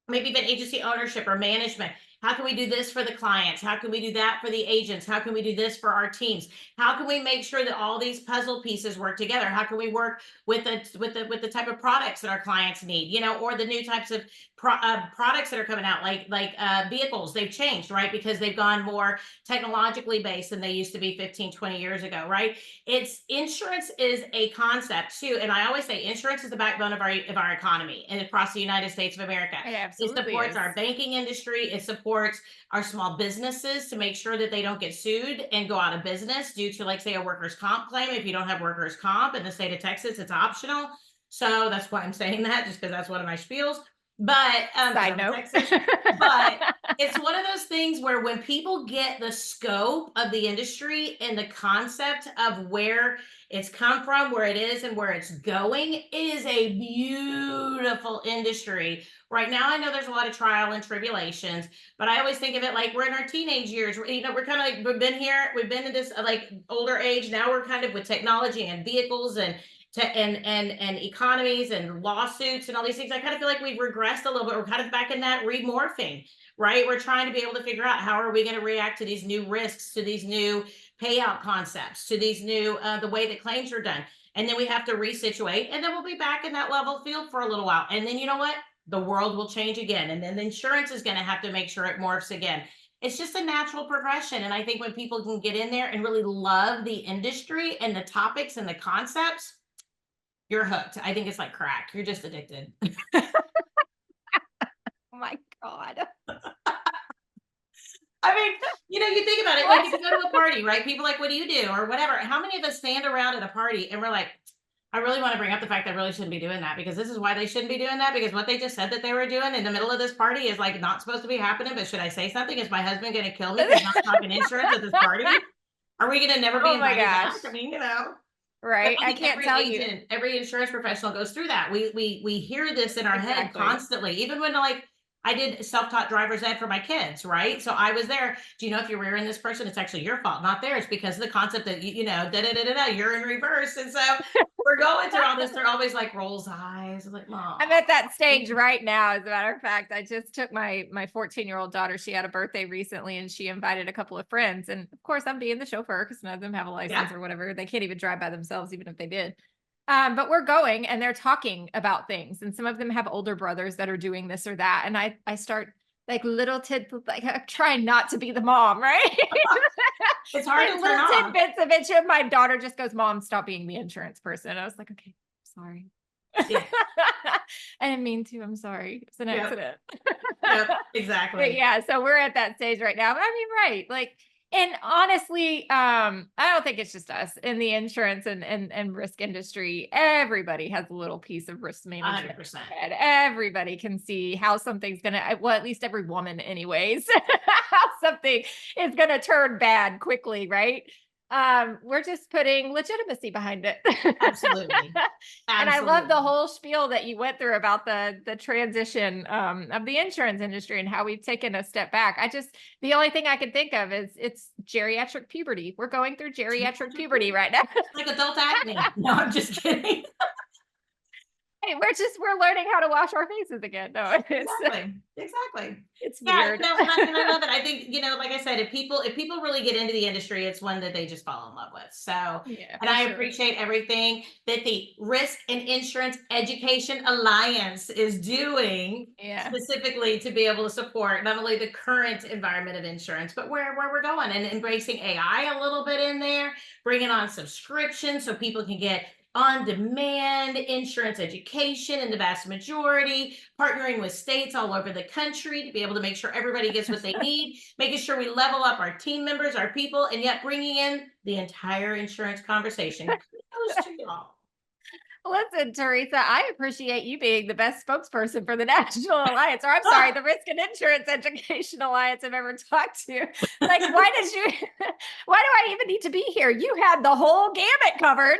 maybe even agency ownership or management. How can we do this for the clients? How can we do that for the agents? How can we do this for our teams? How can we make sure that all these puzzle pieces work together? How can we work with the type of products that our clients need, or the new types of products that are coming out, like vehicles? They've changed, right? Because they've gone more technologically based than they used to be 15, 20 years ago, right? It's insurance is a concept too. And I always say insurance is the backbone of our economy and across the United States of America. It It absolutely supports is. our banking industry. It supports our small businesses to make sure that they don't get sued and go out of business due to, like, say, a workers' comp claim. If you don't have workers' comp in the state of Texas, it's optional. So that's why I'm saying that, just because that's one of my spiels. But because Side I'm in note. Texas, but it's one of those things where when people get the scope of the industry and the concept of where it's come from, where it is, and where it's going, it is a beautiful industry. Right now, I know there's a lot of trial and tribulations, but I always think of it like we're in our teenage years. We're kind of like we've been in this like older age. Now we're kind of with technology and vehicles and and economies and lawsuits and all these things. I kind of feel like we've regressed a little bit. We're kind of back in that remorphing, right? We're trying to be able to figure out how are we going to react to these new risks, to these new payout concepts, to these new the way that claims are done. And then we have to resituate, and then we'll be back in that level field for a little while. And then you know what? The world will change again. And then the insurance is going to have to make sure it morphs again. it's just a natural progression. And I think when people can get in there and really love the industry and the topics and the concepts, you're hooked. I think it's like crack. You're just addicted. Oh my God. I mean, you think about it, like if you go to a party, right? People are like, what do you do? Or whatever. How many of us stand around at a party and we're like, I really want to bring up the fact that I really shouldn't be doing that because this is why they shouldn't be doing that because what they just said that they were doing in the middle of this party is like not supposed to be happening. But should I say something? Is my husband going to kill me because I'm talking insurance at this party? Are we going to never be Oh my invited gosh. back? I mean, But Right. I I think can't every tell you. agent, every insurance professional goes through that. We hear this in our head Exactly. constantly, even when like I did self-taught driver's ed for my kids, right? So I was there. Do you know if you're rearing this person, it's actually your fault, not theirs, because of the concept that da da da da da, you're in reverse. And so we're going through all this. They're always like rolls eyes. I'm like, mom. I'm at that stage right now. As a matter of fact, I just took my 14-year-old daughter. She had a birthday recently and she invited a couple of friends. And of course, I'm being the chauffeur because none of them have a license Yeah. or whatever. They can't even drive by themselves, even if they did. But we're going and they're talking about things. And some of them have older brothers that are doing this or that. And I start like little tidbits, like I'm trying not to be the mom, right? It's hard Like to turn little off. tidbits of it. And my daughter just goes, Mom, stop being the insurance person. I was like, okay, sorry. Yeah. I didn't mean to. I'm sorry. It's an Yep. accident. Yep. But Exactly. yeah, so we're at that stage right now. I mean, right. Like, and honestly, I don't think it's just us in the insurance and risk industry. Everybody has a little piece of risk management. 100%. And everybody can see how something's gonna, well, at least every woman, anyways, how something is gonna turn bad quickly, right? We're just putting legitimacy behind it. Absolutely. And I love the Absolutely. whole spiel that you went through about the transition of the insurance industry and how we've taken a step back. The only thing I can think of is it's geriatric puberty. We're going through geriatric puberty right now. Like adult acne. No, I'm just kidding. Hey, we're learning how to wash our faces again. No, Exactly. Exactly. it's Yeah, weird. and I love it. I think, like I said, if people really get into the industry, it's one that they just fall in love with. So, Yeah, and for I sure. appreciate everything that the Risk and Insurance Education Alliance is doing Yeah. specifically to be able to support not only the current environment of insurance, but where we're going and embracing AI a little bit in there, bringing on subscriptions so people can get on demand insurance education in the vast majority, partnering with states all over the country to be able to make sure everybody gets what they need, making sure we level up our team members, our people, and yet bringing in the entire insurance conversation. Kudos to y'all. Listen, Teresa, I appreciate you being the best spokesperson for the National Alliance, or I'm sorry, the Risk and Insurance Education Alliance I've ever talked to. Like, why do I even need to be here? You had the whole gamut covered.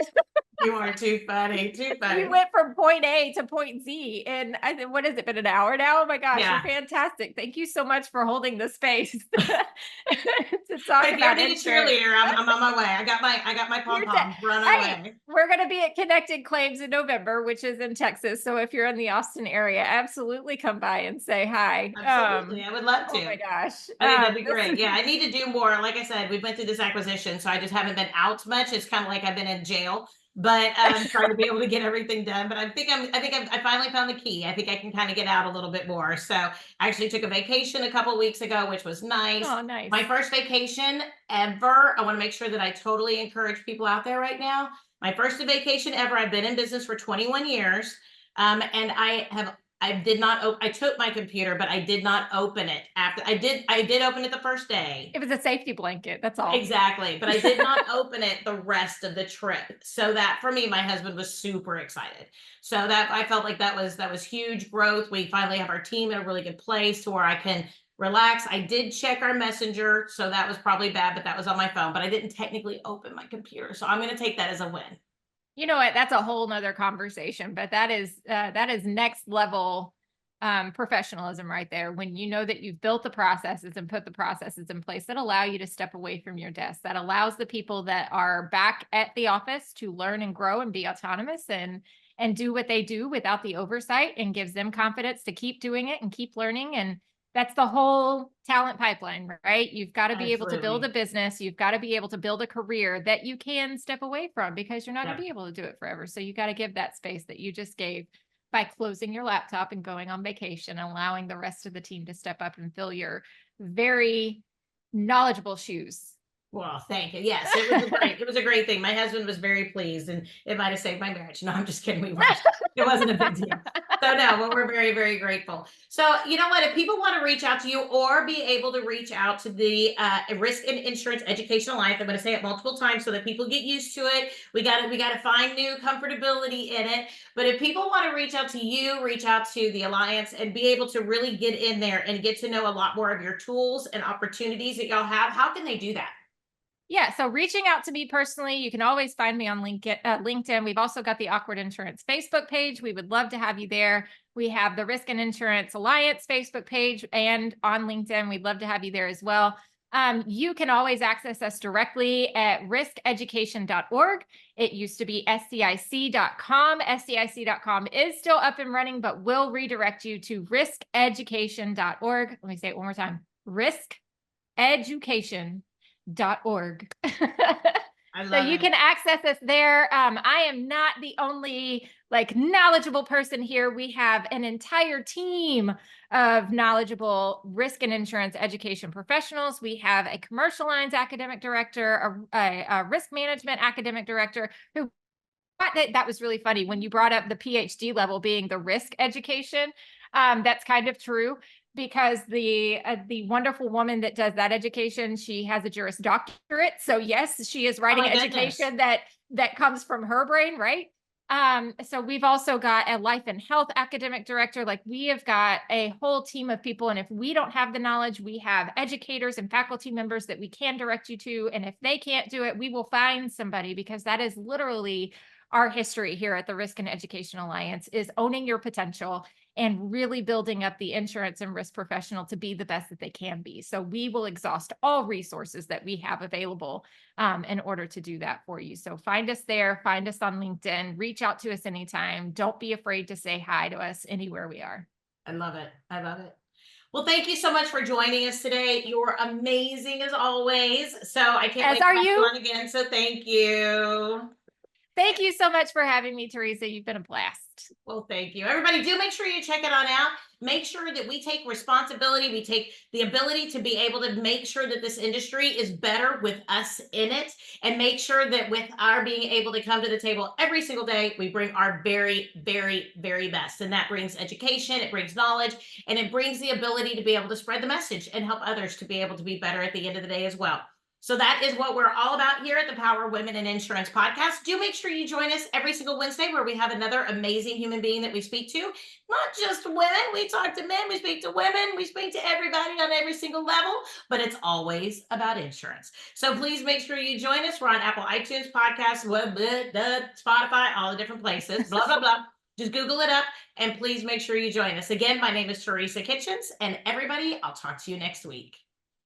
You are too funny, too funny. You went from point A to point Z in, I think, what has it been, an hour now? Oh my gosh, Yeah. you're fantastic. Thank you so much for holding the space to talk If you ever about need a insurance. cheerleader, I'm on my way. I got my pom poms. We're on our way. We're going to be at Connected Claims in November, which is in Texas. So if you're in the Austin area, absolutely come by and say hi. Absolutely, I would love Oh to. my gosh. I think that'd be This great. is Yeah, I need to do more. Like I said, we went through this acquisition, so I just haven't been out much. It's kind of like I've been in jail, but trying to be able to get everything done. But I finally found the key. I think I can kind of get out a little bit more. So I actually took a vacation a couple weeks ago, which was nice. oh nice. My first vacation ever. I want to make sure that I totally encourage people out there right now. My first vacation ever. I've been in business for 21 years. And I did not I took my computer, but I did not open it after I did open it the first day. It was a safety blanket. That's all. Exactly. But I did not open it the rest of the trip. So that for me, my husband was super excited. So that I felt like that was huge growth. We finally have our team in a really good place to where I can relax. I did check our messenger, so that was probably bad, but that was on my phone, but I didn't technically open my computer. So I'm going to take that as a win. You know what? That's a whole nother conversation, but that is next level professionalism right there. When you know that you've built the processes and put the processes in place that allow you to step away from your desk, that allows the people that are back at the office to learn and grow and be autonomous and do what they do without the oversight, and gives them confidence to keep doing it and keep learning. And that's the whole talent pipeline, right? You've got to be able to build a Absolutely. business. You've got to be able to build a career that you can step away from, because you're not going to Yep. be able to do it forever. So you got to give that space that you just gave by closing your laptop and going on vacation, and allowing the rest of the team to step up and fill your very knowledgeable shoes. Well, thank you. Yes, it was a great thing. My husband was very pleased, and it might have saved my marriage. No, I'm just kidding. We weren't. It wasn't a big deal. So no, but we're very, very grateful. So you know what? If people want to reach out to you or be able to reach out to the Risk and Insurance Education Alliance, I'm going to say it multiple times so that people get used to it. We got to find new comfortability in it. But if people want to reach out to you, reach out to the Alliance and be able to really get in there and get to know a lot more of your tools and opportunities that y'all have, how can they do that? Yeah, so reaching out to me personally, you can always find me on LinkedIn. We've also got the Awkward Insurance Facebook page. We would love to have you there. We have the Risk and Insurance Alliance Facebook page, and on LinkedIn, we'd love to have you there as well. You can always access us directly at riskeducation.org. It used to be scic.com. Scic.com is still up and running, but we'll redirect you to riskeducation.org. Let me say it one more time. Riskeducation.org. So you can access us there. I am not the only knowledgeable person here. We have an entire team of knowledgeable risk and insurance education professionals. We have a commercial lines academic director, a risk management academic director who that was really funny when you brought up the PhD level being the risk education. That's kind of true, because the wonderful woman that does that education, she has a Juris Doctorate. So yes, she is writing education that comes from her brain, right? So we've also got a life and health academic director. We have got a whole team of people. And if we don't have the knowledge, we have educators and faculty members that we can direct you to. And if they can't do it, we will find somebody, because that is literally our history here at the Risk and Education Alliance, is owning your potential and really building up the insurance and risk professional to be the best that they can be. So we will exhaust all resources that we have available in order to do that for you. So find us there, find us on LinkedIn, reach out to us anytime. Don't be afraid to say hi to us anywhere we are. I love it. I love it. Well, thank you so much for joining us today. You're amazing as always. So I can't wait to have you on again. So thank you. Thank you so much for having me, Teresa. You've been a blast. Well, thank you. Everybody, do make sure you check it on out. Make sure that we take responsibility. We take the ability to be able to make sure that this industry is better with us in it, and make sure that with our being able to come to the table every single day, we bring our very, very, very best. And that brings education, it brings knowledge, and it brings the ability to be able to spread the message and help others to be able to be better at the end of the day as well. So that is what we're all about here at the Power Women in Insurance podcast. Do make sure you join us every single Wednesday, where we have another amazing human being that we speak to. Not just women. We talk to men, we speak to women, we speak to everybody on every single level, but it's always about insurance. So please make sure you join us. We're on Apple iTunes podcasts, Spotify, all the different places, blah, blah, blah. Just Google it up, and please make sure you join us. Again, my name is Teresa Kitchens, and everybody, I'll talk to you next week.